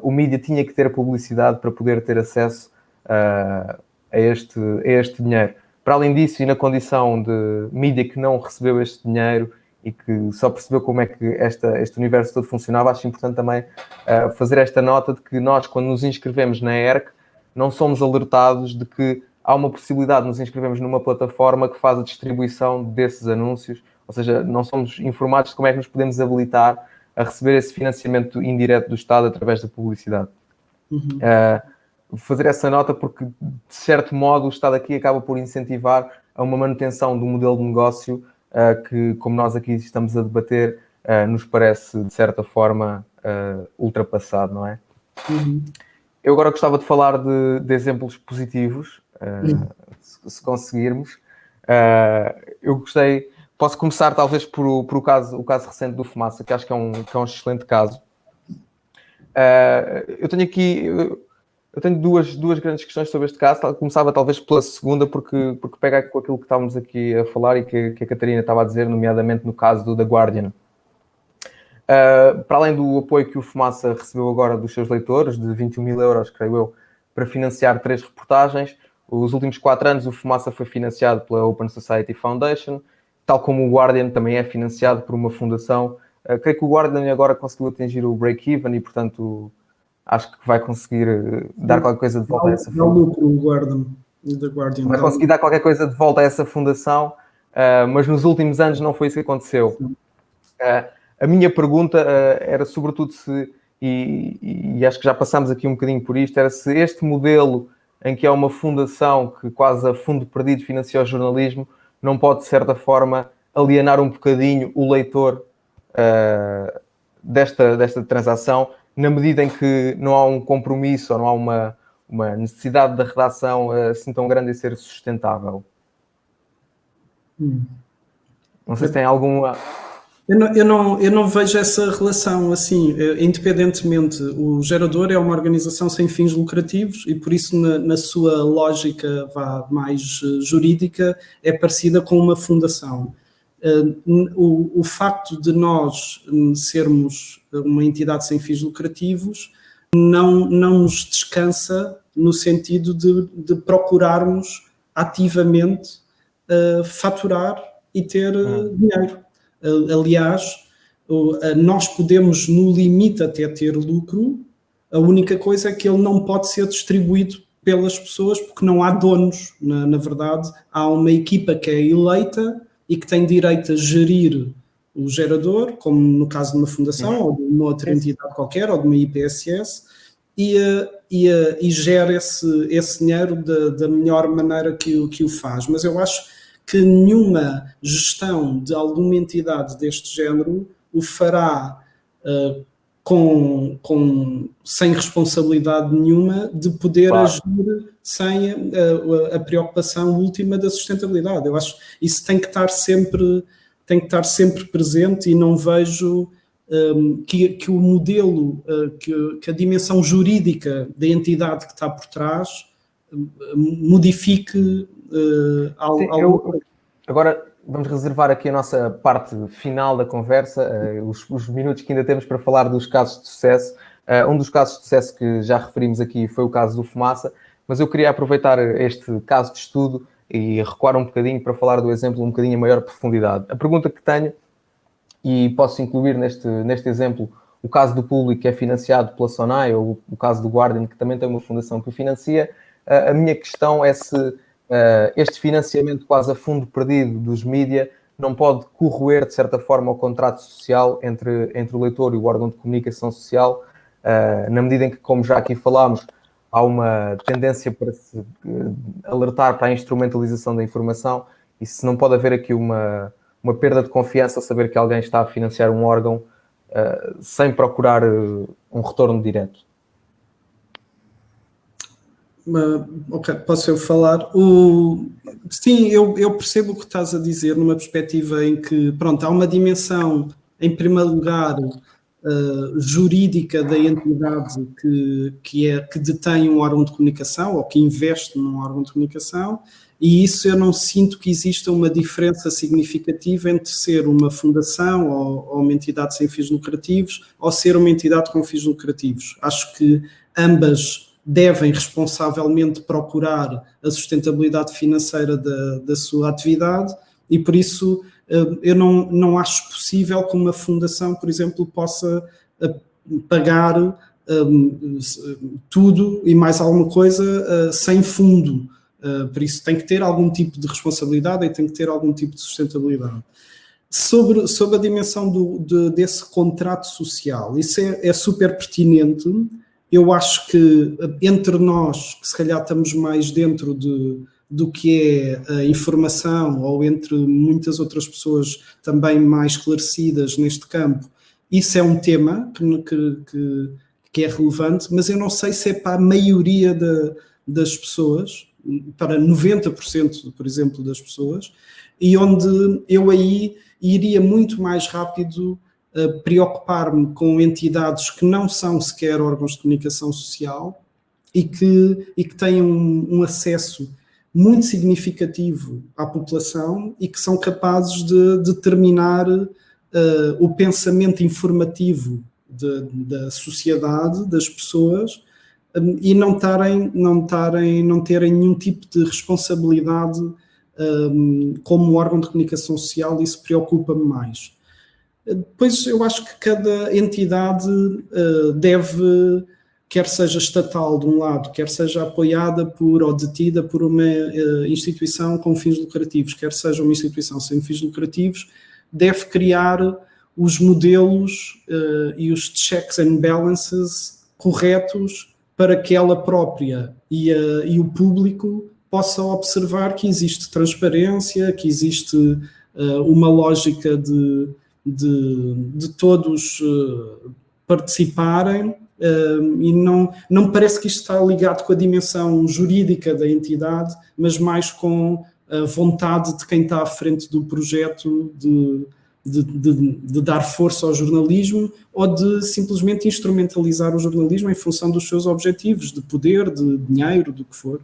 o mídia tinha que ter publicidade para poder ter acesso a este dinheiro. Para além disso, e na condição de mídia que não recebeu este dinheiro e que só percebeu como é que este universo todo funcionava, acho importante também fazer esta nota de que nós, quando nos inscrevemos na ERC, não somos alertados de que há uma possibilidade de nos inscrevermos numa plataforma que faz a distribuição desses anúncios, ou seja, não somos informados de como é que nos podemos habilitar a receber esse financiamento indireto do Estado através da publicidade. Fazer essa nota porque, de certo modo, o Estado aqui acaba por incentivar a uma manutenção do modelo de negócio que, como nós aqui estamos a debater, nos parece, de certa forma, ultrapassado, não é? Eu agora gostava de falar de exemplos positivos, se conseguirmos. Eu gostei... Posso começar, talvez, por o caso recente do Fumaça, que acho que é um excelente caso. Eu tenho aqui... Eu tenho duas grandes questões sobre este caso. Começava talvez pela segunda, porque pega com aquilo que estávamos aqui a falar e que a Catarina estava a dizer, nomeadamente no caso do The Guardian. Para além do apoio que o Fumaça recebeu agora dos seus leitores, de 21 mil euros, creio eu, para financiar 3 reportagens, os últimos 4 anos o Fumaça foi financiado pela Open Society Foundation, tal como o Guardian também é financiado por uma fundação. Creio que o Guardian agora conseguiu atingir o break-even e, portanto... acho que vai conseguir dar qualquer coisa de volta a essa fundação. Vai conseguir dar qualquer coisa de volta a essa fundação, mas nos últimos anos não foi isso que aconteceu. A minha pergunta era sobretudo se, e acho que já passámos aqui um bocadinho por isto, era se este modelo em que há uma fundação que quase a fundo perdido financia o jornalismo não pode, de certa forma, alienar um bocadinho o leitor desta transação, na medida em que não há um compromisso ou não há uma necessidade da redação assim tão grande em ser sustentável. Não sei se tem alguma... Eu não vejo essa relação assim, independentemente. O Gerador é uma organização sem fins lucrativos e por isso na sua lógica mais jurídica é parecida com uma fundação. O facto de nós sermos uma entidade sem fins lucrativos não nos descansa no sentido de procurarmos ativamente faturar e ter dinheiro. Aliás, nós podemos, no limite, até ter lucro. A única coisa é que ele não pode ser distribuído pelas pessoas porque não há donos. Na verdade, há uma equipa que é eleita e que tem direito a gerir o Gerador, como no caso de uma fundação ou de uma outra entidade qualquer, ou de uma IPSS, e gera esse dinheiro da melhor maneira que o faz. Mas eu acho que nenhuma gestão de alguma entidade deste género o fará sem responsabilidade nenhuma de poder agir sem a preocupação última da sustentabilidade. Eu acho que isso tem que estar sempre presente, e não vejo que o modelo, que a dimensão jurídica da entidade que está por trás modifique Agora vamos reservar aqui a nossa parte final da conversa, os minutos que ainda temos para falar dos casos de sucesso. Um dos casos de sucesso que já referimos aqui foi o caso do Fumaça, mas eu queria aproveitar este caso de estudo e recuar um bocadinho para falar do exemplo um bocadinho a maior profundidade. A pergunta que tenho, e posso incluir neste exemplo o caso do Público, que é financiado pela SONAI, ou o caso do Guardian, que também tem uma fundação que o financia. A minha questão é se este financiamento quase a fundo perdido dos mídia não pode corroer, de certa forma, o contrato social entre o leitor e o órgão de comunicação social, na medida em que, como já aqui falámos, há uma tendência para se alertar para a instrumentalização da informação, e se não pode haver aqui uma perda de confiança ao saber que alguém está a financiar um órgão sem procurar um retorno direto. Ok, posso eu falar? Sim, eu percebo o que estás a dizer, numa perspectiva em que, pronto, há uma dimensão, em primeiro lugar, jurídica da entidade que detém um órgão de comunicação, ou que investe num órgão de comunicação, e isso eu não sinto que exista uma diferença significativa entre ser uma fundação ou uma entidade sem fins lucrativos, ou ser uma entidade com fins lucrativos. Acho que ambas devem responsavelmente procurar a sustentabilidade financeira da sua atividade, e por isso eu não acho possível que uma fundação, por exemplo, possa pagar tudo e mais alguma coisa sem fundo. Por isso tem que ter algum tipo de responsabilidade e tem que ter algum tipo de sustentabilidade. Sobre a dimensão desse contrato social, isso é super pertinente. Eu acho que entre nós, que se calhar estamos mais dentro do que é a informação, ou entre muitas outras pessoas também mais esclarecidas neste campo, isso é um tema que é relevante, mas eu não sei se é para a maioria das pessoas, para 90%, por exemplo, das pessoas, e onde eu aí iria muito mais rápido preocupar-me com entidades que não são sequer órgãos de comunicação social e que têm um acesso muito significativo à população e que são capazes de determinar o pensamento informativo da sociedade, das pessoas, e não terem nenhum tipo de responsabilidade como órgão de comunicação social. Isso preocupa-me mais. Depois eu acho que cada entidade deve, quer seja estatal de um lado, quer seja apoiada ou detida por uma instituição com fins lucrativos, quer seja uma instituição sem fins lucrativos, deve criar os modelos e os checks and balances corretos para que ela própria e o público possam observar que existe transparência, que existe uma lógica de todos participarem, e não me parece que isto está ligado com a dimensão jurídica da entidade, mas mais com a vontade de quem está à frente do projeto de dar força ao jornalismo, ou de simplesmente instrumentalizar o jornalismo em função dos seus objetivos, de poder, de dinheiro, do que for.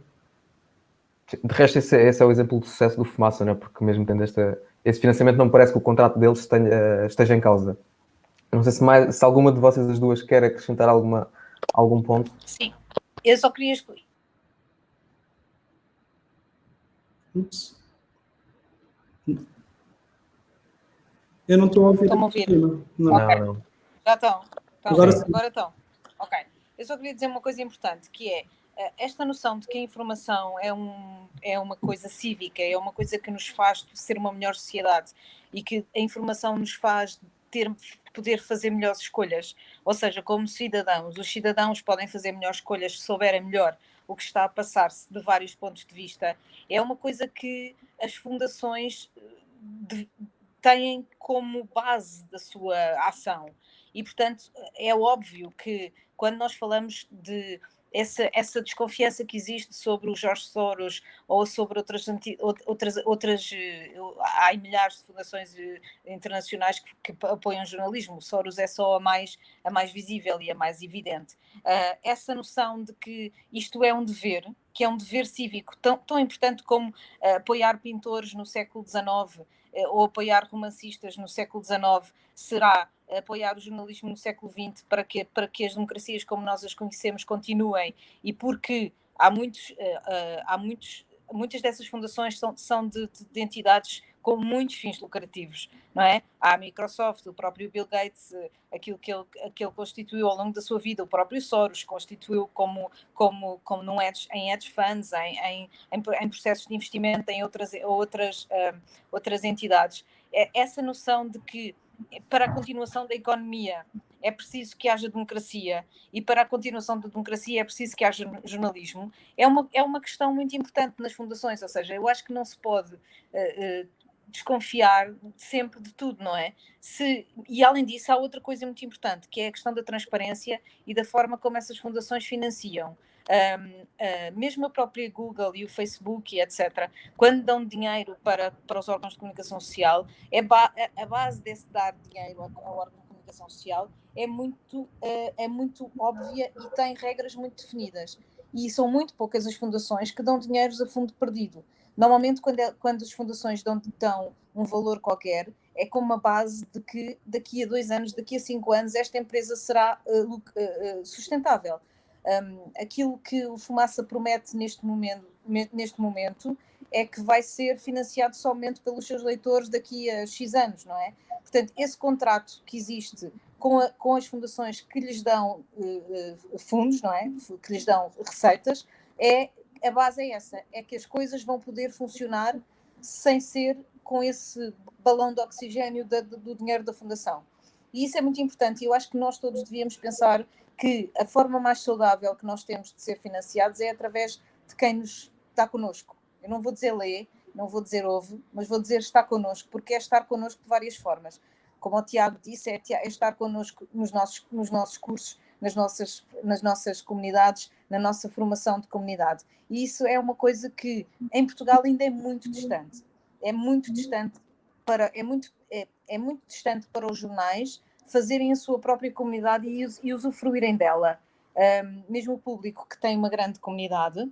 De resto, esse é o exemplo de sucesso do Fumaça, não é? Porque mesmo tendo esse financiamento, não me parece que o contrato deles esteja em causa. Não sei se alguma de vocês as duas quer acrescentar algum ponto. Sim, eu só queria excluir. Ups. Eu não estou a ouvir. Estão a ouvir? Não. Okay. Não. Já estão. Agora estão. Ok. Eu só queria dizer uma coisa importante, que é esta noção de que a informação é uma coisa cívica, é uma coisa que nos faz ser uma melhor sociedade, e que a informação nos faz poder fazer melhores escolhas. Ou seja, como cidadãos, os cidadãos podem fazer melhores escolhas se souberem melhor o que está a passar-se de vários pontos de vista. É uma coisa que as fundações têm como base da sua ação. E, portanto, é óbvio que quando nós falamos de essa desconfiança que existe sobre o Jorge Soros ou sobre outras há milhares de fundações internacionais que apoiam o jornalismo. O Soros é só a mais visível e a mais evidente. Essa noção de que isto é um dever, que é um dever cívico tão importante como apoiar pintores no século XIX ou apoiar romancistas no século XIX, será apoiar o jornalismo no século XX para que as democracias como nós as conhecemos continuem, e porque muitas dessas fundações são de entidades com muitos fins lucrativos, não é? Há a Microsoft, o próprio Bill Gates, aquilo que ele constituiu ao longo da sua vida, o próprio Soros constituiu em hedge funds, em processos de investimento, em outras entidades. Essa noção de que para a continuação da economia é preciso que haja democracia, e para a continuação da democracia é preciso que haja jornalismo, é uma questão muito importante nas fundações. Ou seja, eu acho que não se pode desconfiar sempre de tudo, não é? E além disso há outra coisa muito importante, que é a questão da transparência e da forma como essas fundações financiam. Mesmo a própria Google e o Facebook e etc., quando dão dinheiro para os órgãos de comunicação social, a base desse dar dinheiro ao órgão de comunicação social é muito óbvia e tem regras muito definidas. E são muito poucas as fundações que dão dinheiros a fundo perdido. Normalmente, quando as fundações dão um valor qualquer, é com uma base de que daqui a 2 anos, daqui a 5 anos, esta empresa será sustentável. Aquilo que o Fumaça promete neste momento é que vai ser financiado somente pelos seus leitores daqui a X anos, não é? Portanto, esse contrato que existe com as fundações que lhes dão fundos, não é? Que lhes dão receitas, a base é essa, é que as coisas vão poder funcionar sem ser com esse balão de oxigênio do dinheiro da fundação. E isso é muito importante, e eu acho que nós todos devíamos pensar que a forma mais saudável que nós temos de ser financiados é através de quem nos está connosco. Eu não vou dizer lê, não vou dizer ouve, mas vou dizer está connosco, porque é estar connosco de várias formas. Como o Tiago disse, é estar connosco nos nossos cursos, nas nossas comunidades, na nossa formação de comunidade. E isso é uma coisa que em Portugal ainda é muito distante. É muito distante para os jornais fazerem a sua própria comunidade e usufruírem dela. Mesmo o público que tem uma grande comunidade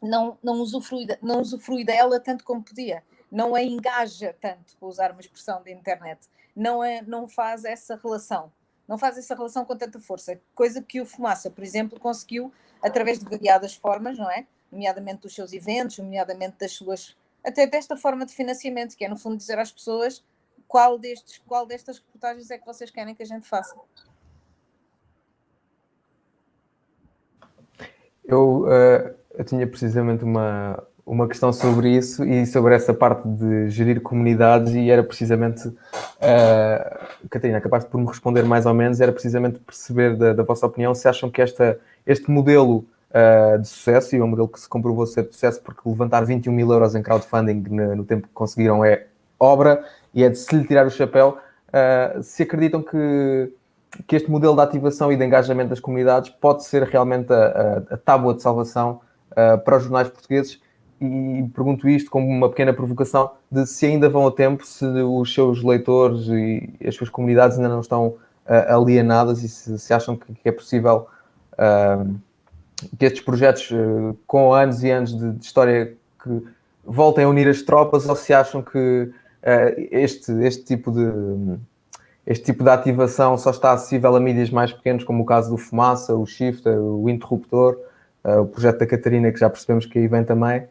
não usufrui dela tanto como podia. Não a engaja tanto, para usar uma expressão da internet. Não faz essa relação. Não faz essa relação com tanta força. Coisa que o Fumaça, por exemplo, conseguiu através de variadas formas, não é? Nomeadamente dos seus eventos, nomeadamente até desta forma de financiamento, que é no fundo dizer às pessoas qual destas reportagens é que vocês querem que a gente faça. Eu tinha precisamente uma questão sobre isso e sobre essa parte de gerir comunidades, e era precisamente, Catarina, acabaste por me responder mais ou menos, era precisamente perceber da vossa opinião se acham que este modelo de sucesso, e é um modelo que se comprovou ser de sucesso, porque levantar 21 mil euros em crowdfunding no tempo que conseguiram é obra, e é de se lhe tirar o chapéu. Se acreditam que este modelo de ativação e de engajamento das comunidades pode ser realmente a tábua de salvação para os jornais portugueses, e pergunto isto como uma pequena provocação de se ainda vão a tempo, se os seus leitores e as suas comunidades ainda não estão alienadas, e se acham que é possível que estes projetos com anos e anos de história que voltem a unir as tropas, ou se acham que este tipo de ativação só está acessível a mídias mais pequenos, como o caso do Fumaça, o Shifter, o Interruptor, o projeto da Catarina, que já percebemos que aí vem também.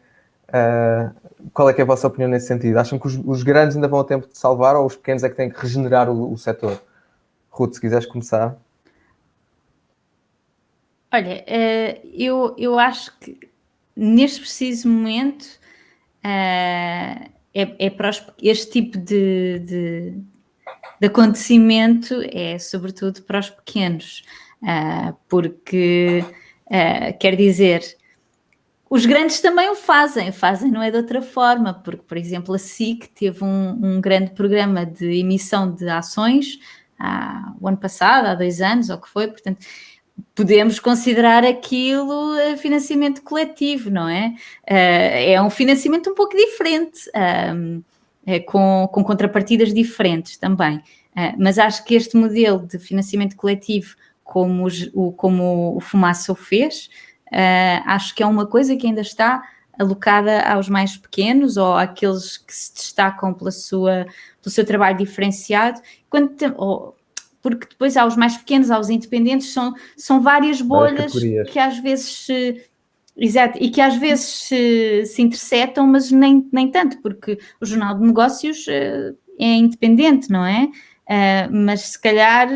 Qual é que é a vossa opinião nesse sentido? Acham que os grandes ainda vão a tempo de salvar, ou os pequenos é que têm que regenerar o setor? Ruth, se quiseres começar. Olha, eu acho que neste preciso momento este tipo de acontecimento é sobretudo para os pequenos, porque quer dizer, os grandes também o fazem não é de outra forma, porque, por exemplo, a SIC teve um grande programa de emissão de ações o ano passado, há 2 anos, ou o que foi, portanto, podemos considerar aquilo financiamento coletivo, não é? É um financiamento um pouco diferente, com contrapartidas diferentes também. Mas acho que este modelo de financiamento coletivo, como o Fumaça o fez, acho que é uma coisa que ainda está alocada aos mais pequenos ou àqueles que se destacam pelo seu trabalho diferenciado, porque depois há os mais pequenos, há os independentes, são várias bolhas que às vezes exato, e que às vezes se interceptam, mas nem tanto, porque o Jornal de Negócios é independente, não é? Mas se calhar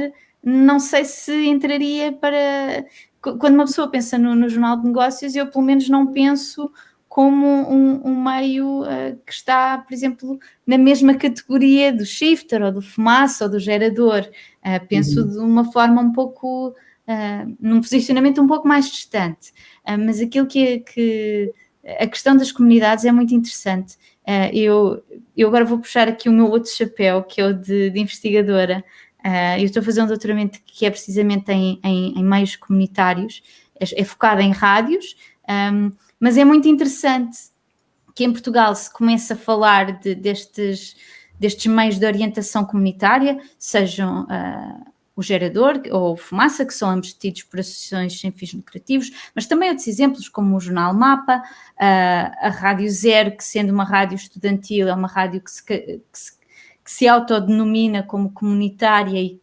não sei se entraria para... Quando uma pessoa pensa no Jornal de Negócios, eu pelo menos não penso como um meio que está, por exemplo, na mesma categoria do shifter, ou do Fumaça, ou do gerador. Penso de uma forma um pouco... num posicionamento um pouco mais distante. Mas aquilo que a questão das comunidades é muito interessante. Eu agora vou puxar aqui o meu outro chapéu, que é o de investigadora. Eu estou a fazer um doutoramento que é precisamente em meios comunitários, é focado em rádios, mas é muito interessante que em Portugal se comece a falar destes meios de orientação comunitária, sejam o gerador ou o Fumaça, que são ambos tidos por associações sem fins lucrativos, mas também outros exemplos como o Jornal Mapa, a Rádio Zero, que sendo uma rádio estudantil, é uma rádio que se autodenomina como comunitária e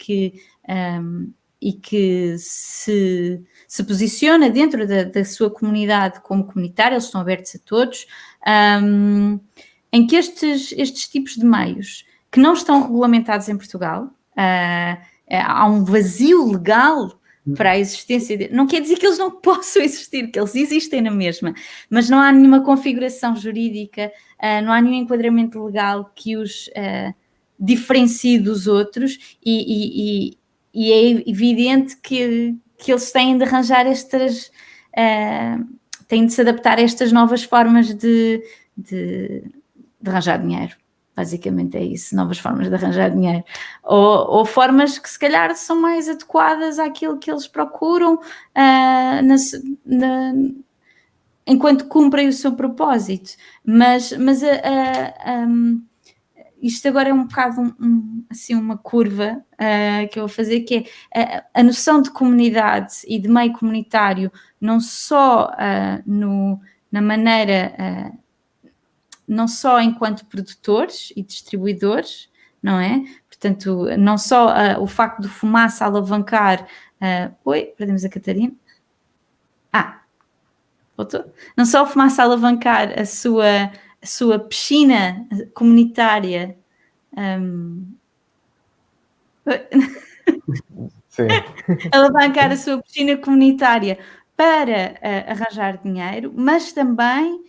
que se posiciona dentro da sua comunidade como comunitária, eles estão abertos a todos, em que estes tipos de meios que não estão regulamentados em Portugal, há um vazio legal para a existência não quer dizer que eles não possam existir, que eles existem na mesma, mas não há nenhuma configuração jurídica, não há nenhum enquadramento legal que os diferencie dos outros e é evidente que eles têm de arranjar têm de se adaptar a estas novas formas de arranjar dinheiro. Basicamente é isso, novas formas de arranjar dinheiro. Ou formas que se calhar são mais adequadas àquilo que eles procuram enquanto cumprem o seu propósito. Mas isto agora é um bocado assim uma curva que eu vou fazer, que é a noção de comunidade e de meio comunitário, não só na maneira... não só enquanto produtores e distribuidores, não é? Portanto, não só o facto do Fumaça alavancar... perdemos a Catarina. Voltou? Não só o Fumaça alavancar a sua piscina comunitária... Sim. alavancar a sua piscina comunitária para arranjar dinheiro, mas também...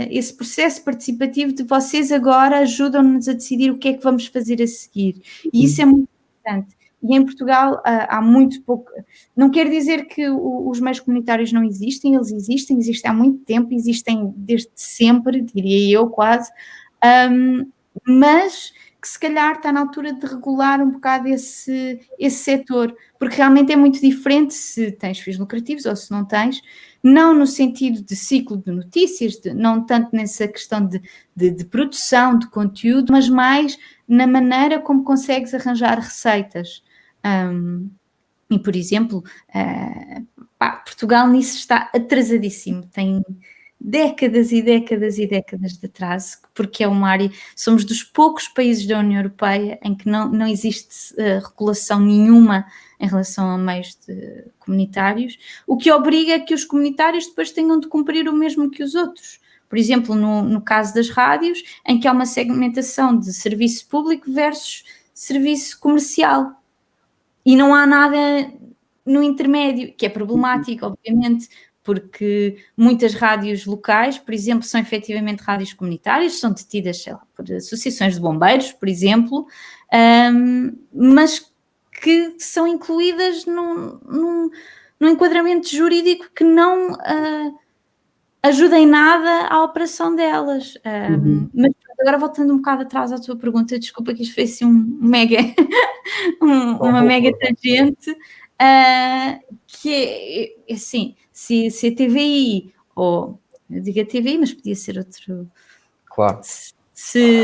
esse processo participativo de vocês agora ajudam-nos a decidir o que é que vamos fazer a seguir. E isso é muito importante. E em Portugal há muito pouco... Não quer dizer que os meios comunitários não existem, eles existem há muito tempo, existem desde sempre, diria eu quase, mas que se calhar está na altura de regular um bocado esse setor, porque realmente é muito diferente se tens fins lucrativos ou se não tens, não no sentido de ciclo de notícias, não tanto nessa questão de produção de conteúdo, mas mais na maneira como consegues arranjar receitas. E, por exemplo, Portugal nisso está atrasadíssimo, tem décadas e décadas e décadas de atraso, porque é uma área, somos dos poucos países da União Europeia em que não existe regulação nenhuma em relação a meios comunitários, o que obriga a que os comunitários depois tenham de cumprir o mesmo que os outros. Por exemplo, no caso das rádios, em que há uma segmentação de serviço público versus serviço comercial. E não há nada no intermédio, que é problemático, obviamente, porque muitas rádios locais, por exemplo, são efetivamente rádios comunitárias, são detidas, sei lá, por associações de bombeiros, por exemplo, mas que são incluídas num enquadramento jurídico que não ajuda em nada à operação delas. Mas agora voltando um bocado atrás à tua pergunta, desculpa que isto foi assim uma mega tangente, que é assim, se a TVI, ou eu digo a TVI, mas podia ser outro, Claro. se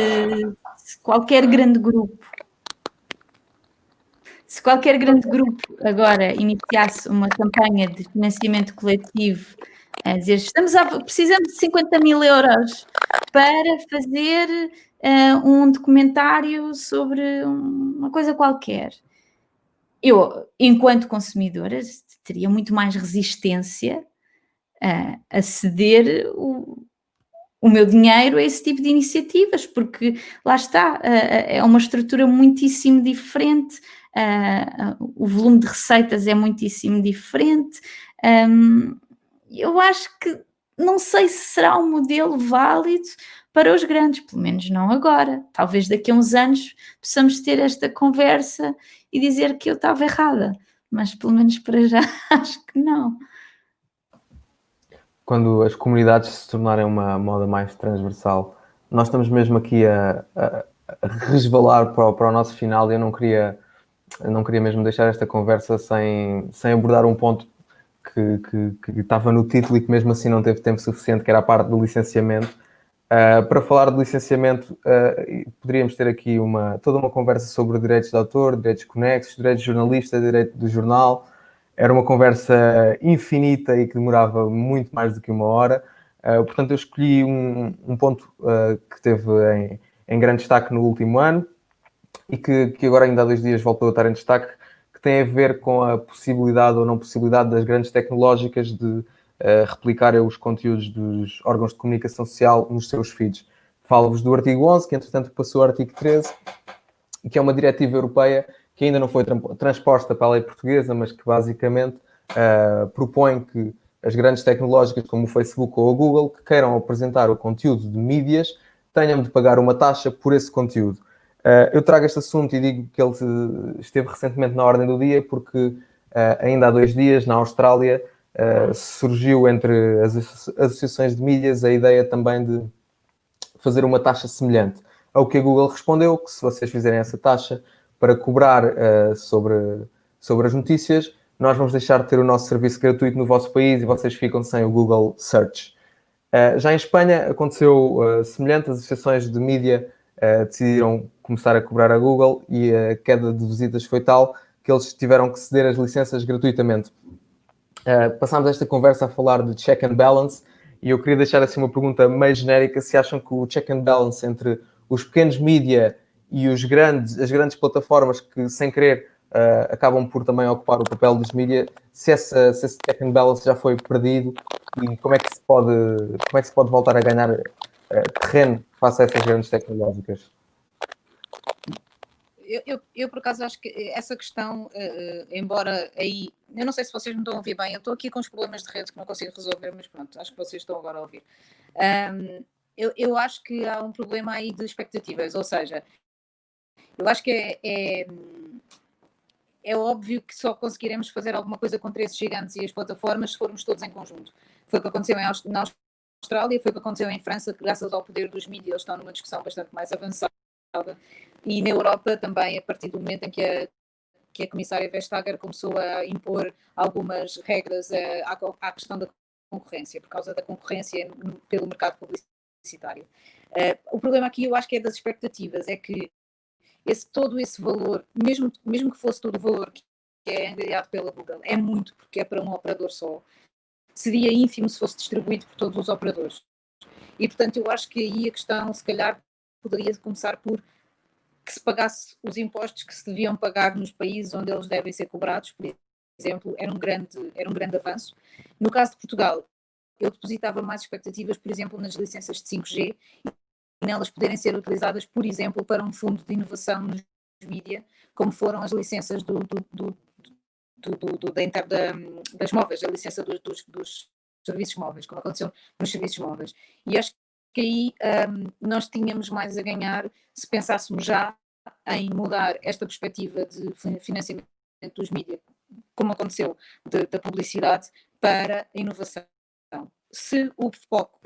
qualquer grande grupo agora iniciasse uma campanha de financiamento coletivo, a dizer precisamos de 50 mil euros para fazer um documentário sobre uma coisa qualquer, eu, enquanto consumidora, teria muito mais resistência a ceder o meu dinheiro a esse tipo de iniciativas, porque lá está, é uma estrutura muitíssimo diferente, o volume de receitas é muitíssimo diferente. Eu acho que não sei se será um modelo válido para os grandes, pelo menos não agora. Talvez daqui a uns anos possamos ter esta conversa e dizer que eu estava errada, mas pelo menos para já acho que não. Quando as comunidades se tornarem uma moda mais transversal, nós estamos mesmo aqui a resvalar para o nosso final, e eu não queria mesmo deixar esta conversa sem abordar um ponto que estava no título e que mesmo assim não teve tempo suficiente, que era a parte do licenciamento. Para falar de licenciamento, poderíamos ter aqui toda uma conversa sobre direitos de autor, direitos conexos, direitos de jornalista, direito do jornal. Era uma conversa infinita e que demorava muito mais do que uma hora. Portanto, eu escolhi um ponto que teve em grande destaque no último ano e que agora ainda há 2 dias voltou a estar em destaque, que tem a ver com a possibilidade ou não possibilidade das grandes tecnológicas de replicarem os conteúdos dos órgãos de comunicação social nos seus feeds. Falo-vos do artigo 11, que entretanto passou ao artigo 13, que é uma diretiva europeia que ainda não foi transposta para a lei portuguesa, mas que basicamente propõe que as grandes tecnológicas como o Facebook ou o Google, que queiram apresentar o conteúdo de mídias, tenham de pagar uma taxa por esse conteúdo. Eu trago este assunto e digo que ele esteve recentemente na ordem do dia porque ainda há 2 dias, na Austrália, surgiu entre as associações de mídias a ideia também de fazer uma taxa semelhante. Ao que a Google respondeu que se vocês fizerem essa taxa para cobrar sobre as notícias, nós vamos deixar de ter o nosso serviço gratuito no vosso país e vocês ficam sem o Google Search. Já em Espanha aconteceu semelhante, as associações de mídia decidiram começar a cobrar a Google e a queda de visitas foi tal que eles tiveram que ceder as licenças gratuitamente. Passámos esta conversa a falar de check and balance e eu queria deixar assim uma pergunta meio genérica, se acham que o check and balance entre os pequenos mídia e as grandes plataformas que, sem querer, acabam por também ocupar o papel dos mídia, se esse check and balance já foi perdido e como é que se pode voltar a ganhar terreno face a essas grandes tecnológicas? Eu, por acaso, acho que essa questão, embora aí... Eu não sei se vocês me estão a ouvir bem, eu estou aqui com os problemas de rede que não consigo resolver, mas pronto, acho que vocês estão agora a ouvir. Eu acho que há um problema aí de expectativas, ou seja, eu acho que é óbvio que só conseguiremos fazer alguma coisa contra esses gigantes e as plataformas se formos todos em conjunto. Foi o que aconteceu na Austrália, foi o que aconteceu em França, que graças ao poder dos mídias eles estão numa discussão bastante mais avançada. E na Europa também, a partir do momento em que a comissária Vestager começou a impor algumas regras à questão da concorrência, por causa da concorrência pelo mercado publicitário. O problema aqui eu acho que é das expectativas, é que todo esse valor, mesmo que fosse todo o valor que é enviado pela Google, é muito, porque é para um operador só, seria ínfimo se fosse distribuído por todos os operadores. E, portanto, eu acho que aí a questão, se calhar, poderia começar por que se pagasse os impostos que se deviam pagar nos países onde eles devem ser cobrados, por exemplo, era um grande avanço. No caso de Portugal, eu depositava mais expectativas, por exemplo, nas licenças de 5G, e nelas poderem ser utilizadas, por exemplo, para um fundo de inovação nos mídia, como foram as licenças das móveis, a licença dos serviços móveis, como aconteceu nos serviços móveis. E acho que aí nós tínhamos mais a ganhar se pensássemos já em mudar esta perspectiva de financiamento dos mídias, como aconteceu da publicidade, para a inovação. Se o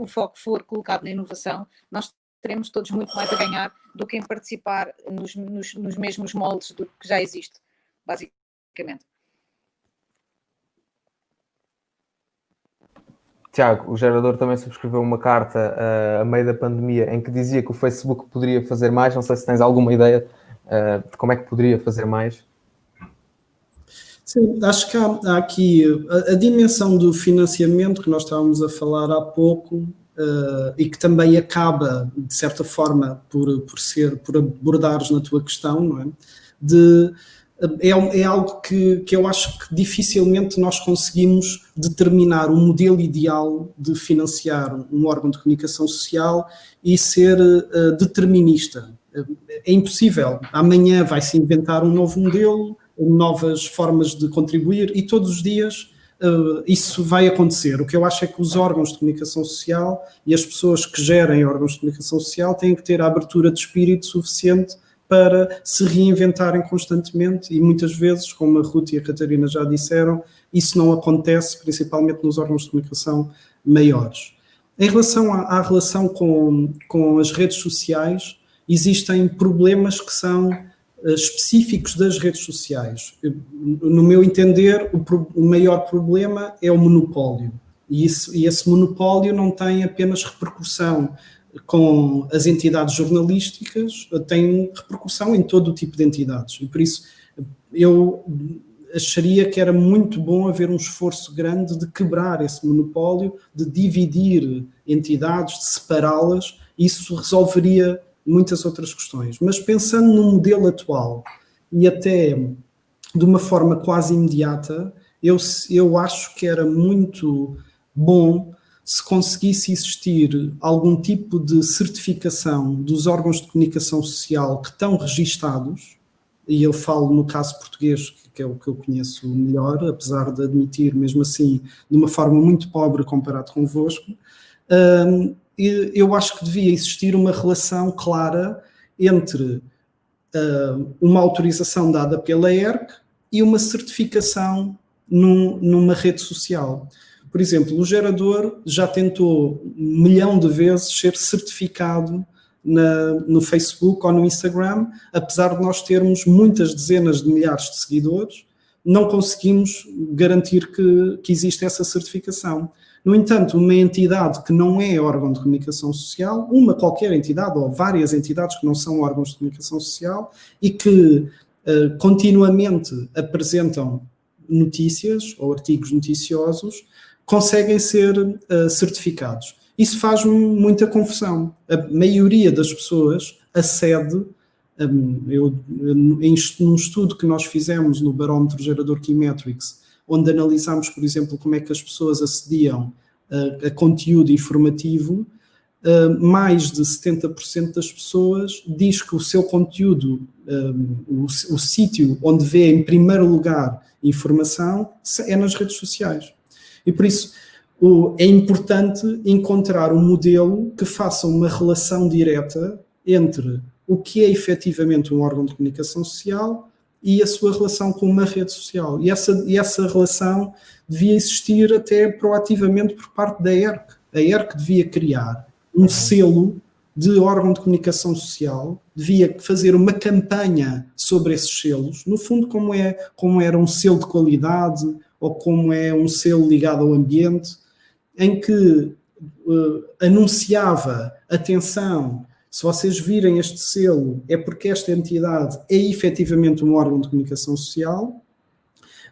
foco for colocado na inovação, nós teremos todos muito mais a ganhar do que em participar nos mesmos moldes do que já existe, basicamente. Tiago, o gerador também subscreveu uma carta a meio da pandemia em que dizia que o Facebook poderia fazer mais. Não sei se tens alguma ideia de como é que poderia fazer mais. Sim, acho que há aqui a dimensão do financiamento que nós estávamos a falar há pouco e que também acaba, de certa forma, por abordares na tua questão, não é? É algo que eu acho que dificilmente nós conseguimos determinar um modelo ideal de financiar um órgão de comunicação social e ser determinista. É impossível. Amanhã vai-se inventar um novo modelo, novas formas de contribuir e todos os dias isso vai acontecer. O que eu acho é que os órgãos de comunicação social e as pessoas que gerem órgãos de comunicação social têm que ter a abertura de espírito suficiente para se reinventarem constantemente e muitas vezes, como a Ruth e a Catarina já disseram, isso não acontece principalmente nos órgãos de comunicação maiores. Em relação à relação com as redes sociais, existem problemas que são específicos das redes sociais. No meu entender, o maior problema é o monopólio. E esse monopólio não tem apenas repercussão com as entidades jornalísticas, tem repercussão em todo o tipo de entidades. E por isso eu acharia que era muito bom haver um esforço grande de quebrar esse monopólio, de dividir entidades, de separá-las. Isso resolveria muitas outras questões. Mas pensando no modelo atual e até de uma forma quase imediata, eu acho que era muito bom se conseguisse existir algum tipo de certificação dos órgãos de comunicação social que estão registados, e eu falo no caso português, que é o que eu conheço melhor, apesar de admitir, mesmo assim, de uma forma muito pobre comparado convosco, eu acho que devia existir uma relação clara entre uma autorização dada pela ERC e uma certificação numa rede social. Por exemplo, o gerador já tentou 1 milhão de vezes ser certificado no Facebook ou no Instagram, apesar de nós termos muitas dezenas de milhares de seguidores, não conseguimos garantir que existe essa certificação. No entanto, uma entidade que não é órgão de comunicação social, uma qualquer entidade ou várias entidades que não são órgãos de comunicação social e que continuamente apresentam notícias ou artigos noticiosos, conseguem ser certificados. Isso faz-me muita confusão. A maioria das pessoas acede, num estudo que nós fizemos no Barómetro Gerador Keymetrics, onde analisámos, por exemplo, como é que as pessoas acediam a conteúdo informativo, mais de 70% das pessoas diz que o seu conteúdo, o sítio onde vê em primeiro lugar informação, é nas redes sociais. E por isso é importante encontrar um modelo que faça uma relação direta entre o que é efetivamente um órgão de comunicação social e a sua relação com uma rede social. E essa relação devia existir até proativamente por parte da ERC. A ERC devia criar um selo de órgão de comunicação social, devia fazer uma campanha sobre esses selos, no fundo como era um selo de qualidade ou como é um selo ligado ao ambiente, em que anunciava, atenção, se vocês virem este selo é porque esta entidade é efetivamente um órgão de comunicação social.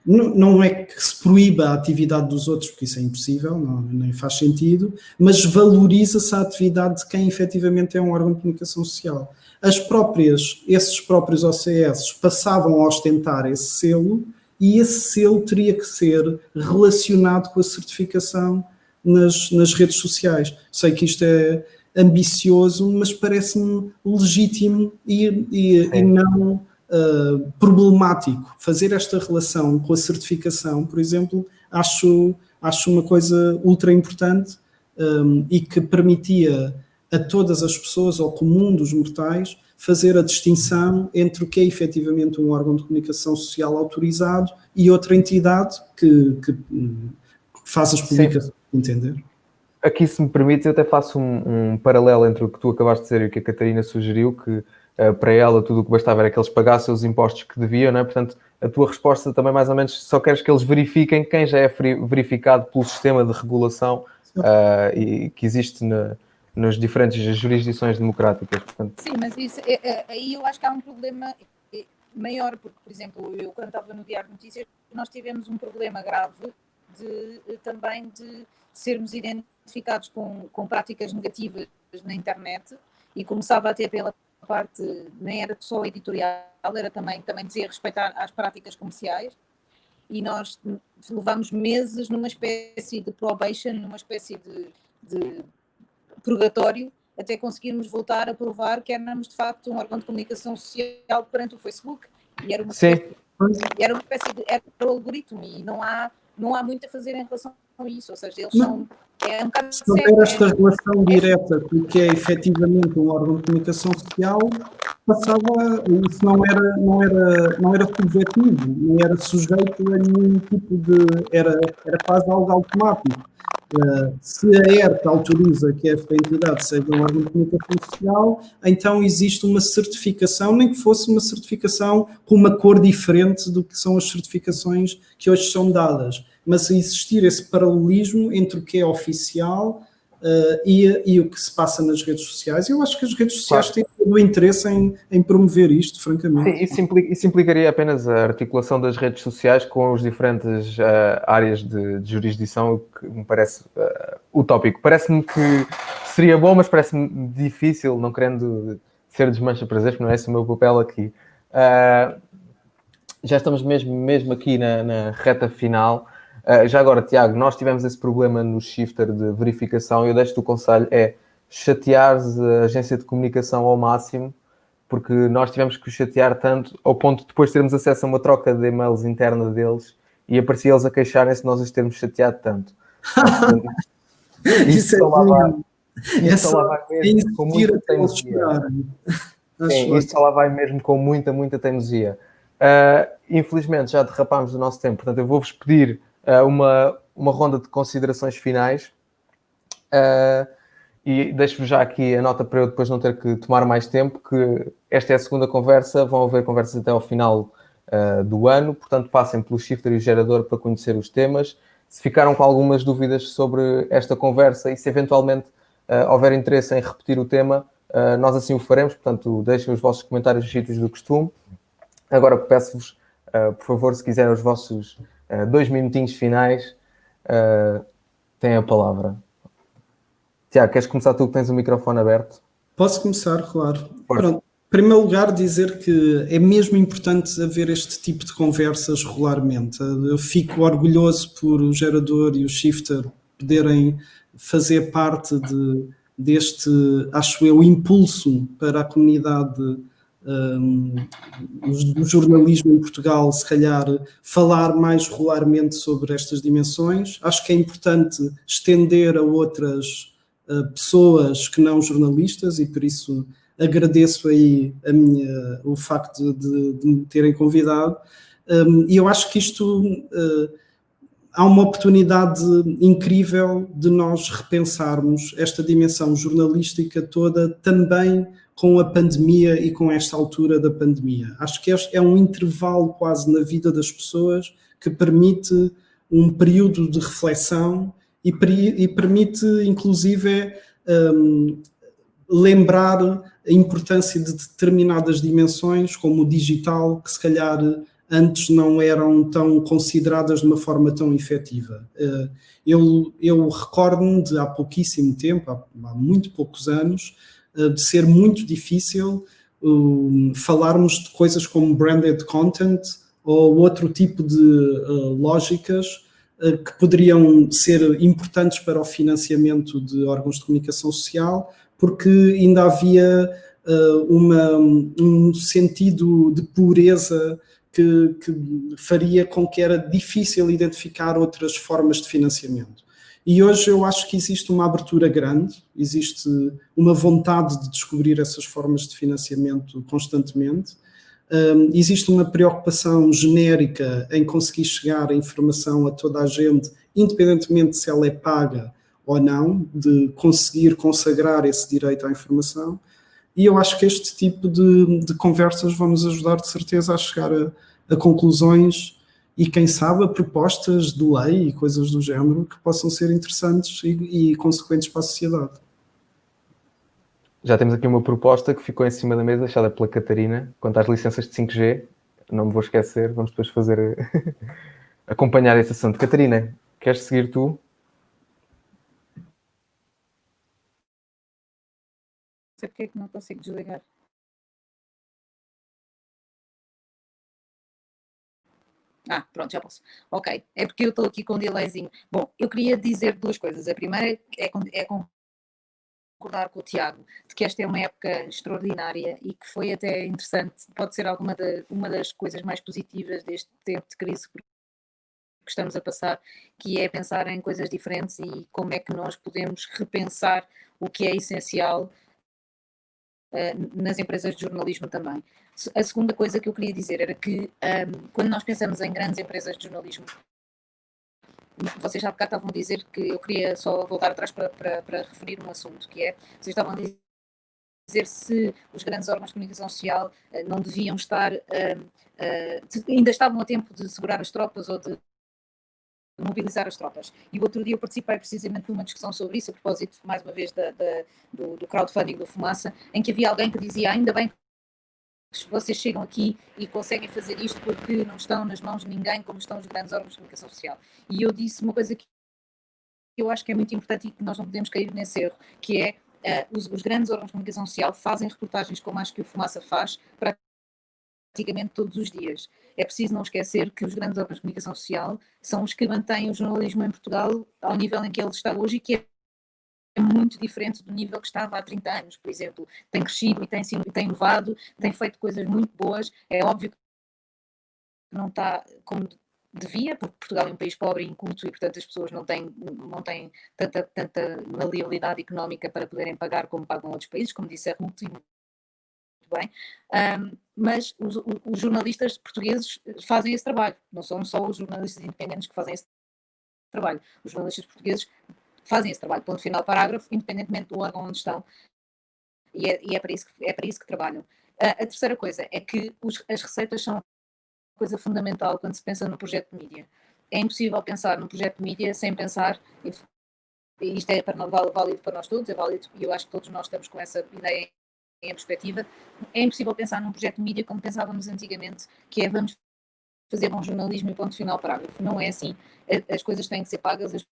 Não é que se proíba a atividade dos outros, porque isso é impossível, nem faz sentido, mas valoriza-se a atividade de quem efetivamente é um órgão de comunicação social. Esses próprios OCS passavam a ostentar esse selo e esse selo teria que ser relacionado com a certificação nas redes sociais. Sei que isto é ambicioso, mas parece-me legítimo e não problemático. Fazer esta relação com a certificação, por exemplo, acho uma coisa ultra importante e que permitia a todas as pessoas, ao comum dos mortais, fazer a distinção entre o que é efetivamente um órgão de comunicação social autorizado e outra entidade que faz as publicações, entender? aqui, se me permites, eu até faço um paralelo entre o que tu acabaste de dizer e o que a Catarina sugeriu, que para ela tudo o que bastava era que eles pagassem os impostos que deviam, não é? Portanto, a tua resposta também mais ou menos só queres que eles verifiquem quem já é verificado pelo sistema de regulação e que existe nas diferentes jurisdições democráticas. Portanto, sim, mas isso, aí eu acho que há um problema maior, porque, por exemplo, eu quando estava no Diário de Notícias, nós tivemos um problema grave também de sermos identificados com práticas negativas na internet, e começava até pela parte, nem era só editorial, era também dizia respeitar às práticas comerciais, e nós levamos meses numa espécie de probation, numa espécie de purgatório, até conseguirmos voltar a provar que éramos de facto um órgão de comunicação social perante o Facebook, e era uma espécie era o algoritmo, e não há muito a fazer em relação a isso, ou seja, eles são um bocado se não houver esta relação direta com o que é efetivamente um órgão de comunicação social, isso não era subjetivo, não era sujeito a nenhum tipo era quase algo automático. Se a ERC autoriza que esta entidade seja um órgão de comunicação social, então existe uma certificação, nem que fosse uma certificação com uma cor diferente do que são as certificações que hoje são dadas. Mas existir esse paralelismo entre o que é oficial e o que se passa nas redes sociais. Eu acho que as redes sociais têm todo o interesse em promover isto, francamente. Sim, isso implicaria apenas a articulação das redes sociais com as diferentes áreas de jurisdição, o que me parece utópico. Parece-me que seria bom, mas parece-me difícil, não querendo ser desmancha-prazeres, porque não é esse o meu papel aqui. Já estamos mesmo aqui na reta final. Já agora, Tiago, nós tivemos esse problema no shifter de verificação. Eu deixo-te o conselho, chateares a agência de comunicação ao máximo, porque nós tivemos que o chatear tanto, ao ponto de depois termos acesso a uma troca de e-mails interna deles, e aparecia eles a queixarem-se de nós os termos chateado tanto. Isso só lá vai mesmo com muita teimosia. Isto só lá vai mesmo com muita teimosia. Infelizmente já derrapámos o nosso tempo, portanto eu vou-vos pedir uma ronda de considerações finais e deixo-vos já aqui a nota para eu depois não ter que tomar mais tempo, que esta é a segunda conversa, vão haver conversas até ao final do ano, portanto passem pelo Shifter e o Gerador para conhecer os temas. Se ficaram com algumas dúvidas sobre esta conversa e se eventualmente houver interesse em repetir o tema, nós assim o faremos, portanto deixem os vossos comentários nos sítios do costume. Agora peço-vos, por favor, se quiserem os vossos 2 minutinhos finais, têm a palavra. Tiago, queres começar tu que tens o microfone aberto? Posso começar, claro. Pronto. Em primeiro lugar, dizer que é mesmo importante haver este tipo de conversas regularmente. Eu fico orgulhoso por o Gerador e o Shifter poderem fazer parte deste, acho eu, impulso para a comunidade do jornalismo em Portugal, se calhar falar mais regularmente sobre estas dimensões. Acho que é importante estender a outras pessoas que não jornalistas, e por isso agradeço aí o facto de me terem convidado. E eu acho que isto há uma oportunidade incrível de nós repensarmos esta dimensão jornalística toda também com a pandemia e com esta altura da pandemia. Acho que é um intervalo quase na vida das pessoas que permite um período de reflexão e permite, inclusive, lembrar a importância de determinadas dimensões, como o digital, que se calhar antes não eram tão consideradas de uma forma tão efetiva. Eu recordo-me de há pouquíssimo tempo, há muito poucos anos, de ser muito difícil falarmos de coisas como branded content ou outro tipo de lógicas que poderiam ser importantes para o financiamento de órgãos de comunicação social, porque ainda havia um sentido de pureza que faria com que era difícil identificar outras formas de financiamento. E hoje eu acho que existe uma abertura grande, existe uma vontade de descobrir essas formas de financiamento constantemente, existe uma preocupação genérica em conseguir chegar a informação a toda a gente, independentemente se ela é paga ou não, de conseguir consagrar esse direito à informação. E eu acho que este tipo de conversas vão nos ajudar, de certeza, a chegar a conclusões e, quem sabe, a propostas de lei e coisas do género que possam ser interessantes e consequentes para a sociedade. Já temos aqui uma proposta que ficou em cima da mesa, deixada pela Catarina, quanto às licenças de 5G. Não me vou esquecer, vamos depois fazer acompanhar esse assunto. Catarina, queres seguir tu? Não sei porque é que não consigo desligar. Pronto, já posso. Ok, é porque eu estou aqui com um delayzinho. Bom, eu queria dizer duas coisas. A primeira é concordar com o Tiago, de que esta é uma época extraordinária e que foi até interessante, pode ser uma das coisas mais positivas deste tempo de crise que estamos a passar, que é pensar em coisas diferentes e como é que nós podemos repensar o que é essencial nas empresas de jornalismo também. A segunda coisa que eu queria dizer era que quando nós pensamos em grandes empresas de jornalismo, vocês já há bocado estavam a dizer que eu queria só voltar atrás para referir um assunto, que é, vocês estavam a dizer se os grandes órgãos de comunicação social não deviam estar, ainda estavam a tempo de segurar as tropas ou de mobilizar as tropas. E o outro dia eu participei precisamente de uma discussão sobre isso, a propósito, mais uma vez, do crowdfunding do Fumaça, em que havia alguém que dizia, ainda bem que vocês chegam aqui e conseguem fazer isto porque não estão nas mãos de ninguém como estão os grandes órgãos de comunicação social. E eu disse uma coisa que eu acho que é muito importante e que nós não podemos cair nesse erro, que é os grandes órgãos de comunicação social fazem reportagens como acho que o Fumaça faz praticamente todos os dias. É preciso não esquecer que os grandes órgãos de comunicação social são os que mantêm o jornalismo em Portugal ao nível em que ele está hoje e que é muito diferente do nível que estava há 30 anos, por exemplo. Tem crescido e tem inovado, tem feito coisas muito boas. É óbvio que não está como devia, porque Portugal é um país pobre e inculto e, portanto, as pessoas não têm tanta maleabilidade económica para poderem pagar como pagam outros países, como disse a Ruth, e muito bem. Mas os jornalistas portugueses fazem esse trabalho. Não são só os jornalistas independentes que fazem esse trabalho. Os jornalistas portugueses fazem esse trabalho, ponto final, parágrafo, independentemente do órgão onde estão. E é para isso que trabalham. A terceira coisa é que as receitas são coisa fundamental quando se pensa no projeto de mídia. É impossível pensar num projeto de mídia sem pensar, e isto é válido para nós todos, é válido, e eu acho que todos nós estamos com essa ideia em perspectiva, é impossível pensar num projeto de mídia como pensávamos antigamente, que é vamos fazer bom jornalismo e ponto final parágrafo. Não é assim. As coisas têm que ser pagas, as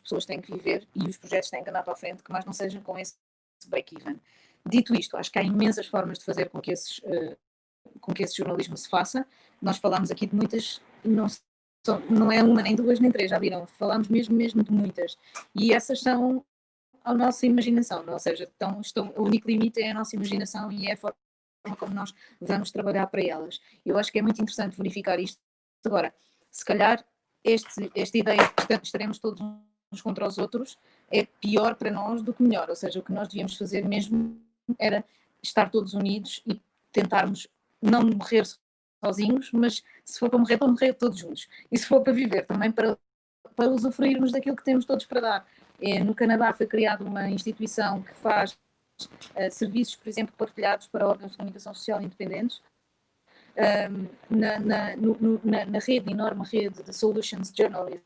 pessoas têm que viver e os projetos têm que andar para a frente, que mais não sejam com esse break-even. Dito isto, acho que há imensas formas de fazer com que esse jornalismo se faça. Nós falámos aqui de muitas, não é uma, nem duas, nem três, já viram? Falámos mesmo de muitas. E essas são a nossa imaginação, ou seja, o único limite é a nossa imaginação e é a forma como nós vamos trabalhar para elas. Eu acho que é muito interessante verificar isto. Agora, se calhar, esta ideia de que estaremos todos uns contra os outros é pior para nós do que melhor, ou seja, o que nós devíamos fazer mesmo era estar todos unidos e tentarmos não morrer sozinhos, mas se for para morrer todos juntos. E se for para viver, também para usufruirmos daquilo que temos todos para dar. No Canadá foi criada uma instituição que faz serviços, por exemplo, partilhados para órgãos de comunicação social independentes. Na rede, enorme rede de Solutions Journalism,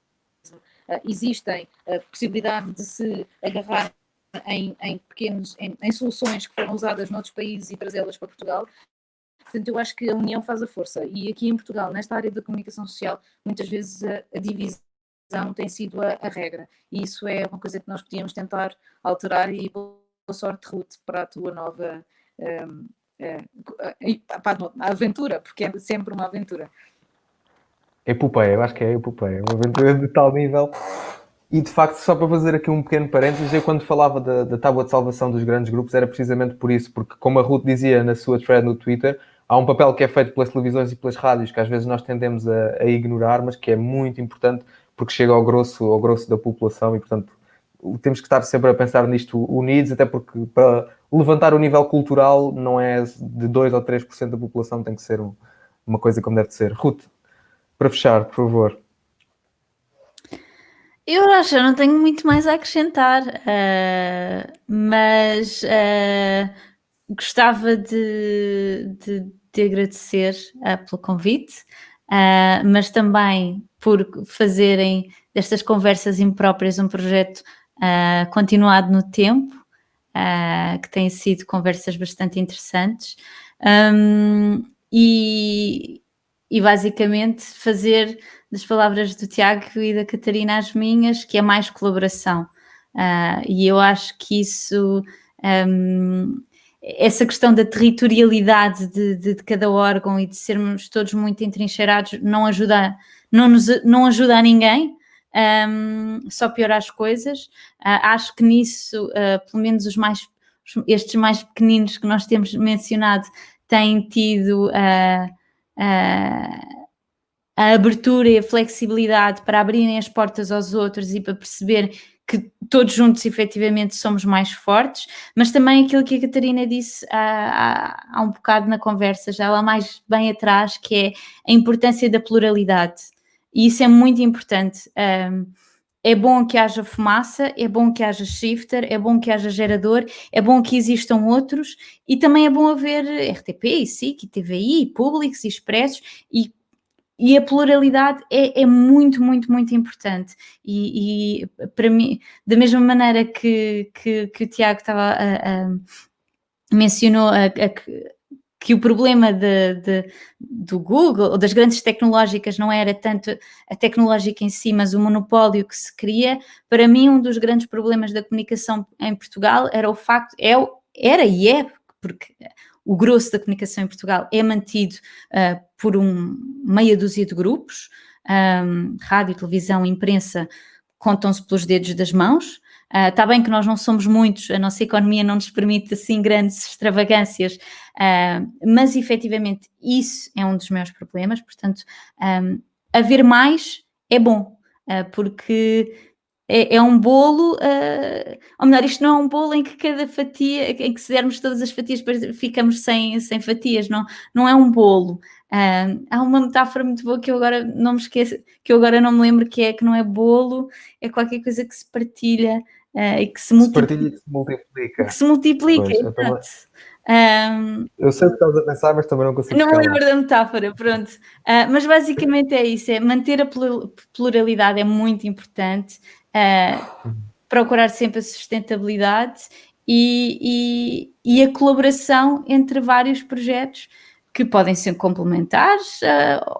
existem a possibilidade de se agarrar em soluções que foram usadas noutros países e trazê-las para Portugal. Portanto, eu acho que a união faz a força. E aqui em Portugal, nesta área da comunicação social, muitas vezes a divisão tem sido a regra. E isso é uma coisa que nós podíamos tentar alterar. E boa sorte, Ruth, para a tua nova aventura, porque é sempre uma aventura. Epopeia, eu acho que é epopeia. Uma aventura de tal nível. E, de facto, só para fazer aqui um pequeno parênteses, eu quando falava da tábua de salvação dos grandes grupos era precisamente por isso, porque, como a Ruth dizia na sua thread no Twitter, há um papel que é feito pelas televisões e pelas rádios que às vezes nós tendemos a ignorar, mas que é muito importante porque chega ao grosso da população e, portanto, temos que estar sempre a pensar nisto unidos, até porque para levantar o nível cultural não é de 2 ou 3% da população, tem que ser uma coisa como deve ser. Ruth, para fechar, por favor. Eu acho, eu não tenho muito mais a acrescentar, mas gostava de agradecer pelo convite, mas também por fazerem destas conversas impróprias um projeto continuado no tempo, que têm sido conversas bastante interessantes, e basicamente fazer das palavras do Tiago e da Catarina as minhas, que é mais colaboração. E eu acho que isso, essa questão da territorialidade de cada órgão e de sermos todos muito entrincheirados não ajuda a ninguém, só piora as coisas. Acho que nisso, pelo menos estes mais pequeninos que nós temos mencionado, têm tido a abertura e a flexibilidade para abrirem as portas aos outros e para perceber que todos juntos efetivamente somos mais fortes, mas também aquilo que a Catarina disse há um bocado na conversa, já lá mais bem atrás, que é a importância da pluralidade, e isso é muito importante. É bom que haja fumaça, é bom que haja shifter, é bom que haja gerador, é bom que existam outros, e também é bom haver RTP, e SIC, e TVI, e Publix, e Expressos, e a pluralidade é muito, muito, muito importante. E para mim, da mesma maneira que o Tiago mencionou que o problema do Google ou das grandes tecnológicas não era tanto a tecnológica em si, mas o monopólio que se cria. Para mim, um dos grandes problemas da comunicação em Portugal era o facto, porque o grosso da comunicação em Portugal é mantido por meia dúzia de grupos, rádio, televisão, imprensa, contam-se pelos dedos das mãos. Está bem que nós não somos muitos, a nossa economia não nos permite assim grandes extravagâncias, mas efetivamente isso é um dos meus problemas. Portanto, haver mais é bom, porque é um bolo, ou melhor, isto não é um bolo em que cada fatia, em que se dermos todas as fatias ficamos sem fatias, não é um bolo. Há uma metáfora muito boa que eu agora não me esqueço, que eu agora não me lembro, que não é bolo, é qualquer coisa que se partilha e que se partilha e que se multiplica. Que se multiplica, Pois, exato. Eu sei o que estás a pensar, mas também não consigo. Não me lembro da metáfora, pronto. Mas basicamente é isso, é manter a pluralidade é muito importante, procurar sempre a sustentabilidade e a colaboração entre vários projetos que podem ser complementares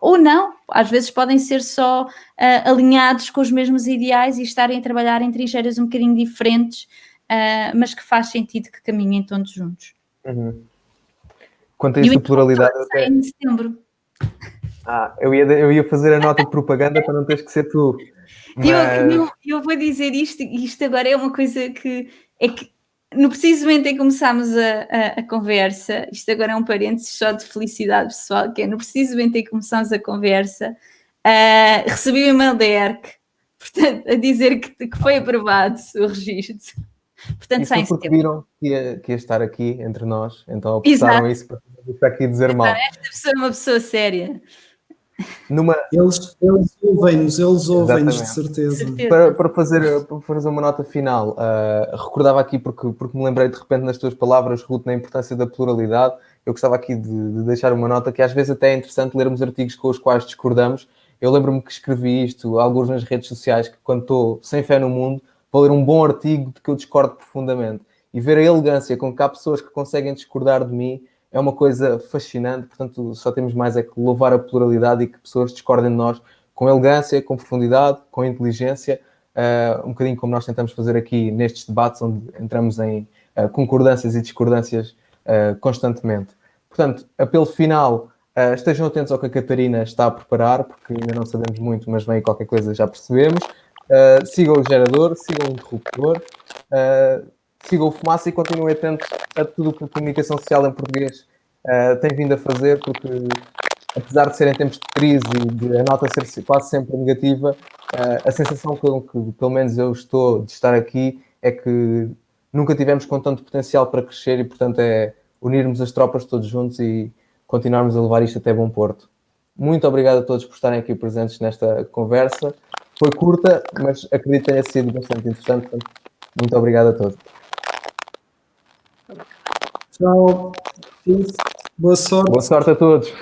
ou não, às vezes podem ser só alinhados com os mesmos ideais e estarem a trabalhar em trincheiras um bocadinho diferentes, mas que faz sentido que caminhem todos juntos. Uhum. Quanto a isso, a pluralidade... Até em setembro. Eu ia fazer a nota de propaganda para não teres que ser tu. Mas... Eu vou dizer isto agora é uma coisa que no preciso momento em que começámos a conversa, isto agora é um parênteses só de felicidade pessoal, que é no preciso momento em que começámos a conversa, recebi um e-mail da ERC, portanto, a dizer que foi aprovado o registro. Portanto, isso porque viram que ia estar aqui entre nós, então apostaram isso para estar aqui a dizer mal. Esta pessoa é uma pessoa séria. Eles ouvem-nos de certeza. Para fazer uma nota final, recordava aqui, porque me lembrei de repente nas tuas palavras, Ruth, na importância da pluralidade. Eu gostava aqui de deixar uma nota que às vezes até é interessante lermos artigos com os quais discordamos. Eu lembro-me que escrevi isto, alguns nas redes sociais, que quando estou sem fé no mundo, vou ler um bom artigo de que eu discordo profundamente. E ver a elegância com que há pessoas que conseguem discordar de mim é uma coisa fascinante. Portanto, só temos mais é que louvar a pluralidade e que pessoas discordem de nós com elegância, com profundidade, com inteligência, um bocadinho como nós tentamos fazer aqui nestes debates, onde entramos em concordâncias e discordâncias constantemente. Portanto, apelo final, estejam atentos ao que a Catarina está a preparar, porque ainda não sabemos muito, mas vem qualquer coisa, já percebemos. Sigam o gerador, sigam o interruptor, sigam o fumaça e continuem atentos a tudo o que a comunicação social em português tem vindo a fazer, porque apesar de serem tempos de crise e de a nota ser quase sempre negativa, a sensação que pelo menos eu estou de estar aqui é que nunca tivemos com tanto potencial para crescer e, portanto, é unirmos as tropas todos juntos e continuarmos a levar isto até bom porto. Muito obrigado a todos por estarem aqui presentes nesta conversa Foi curta, mas acredito que tenha sido bastante interessante. Portanto, muito obrigado a todos. Tchau. Boa sorte. Boa sorte a todos.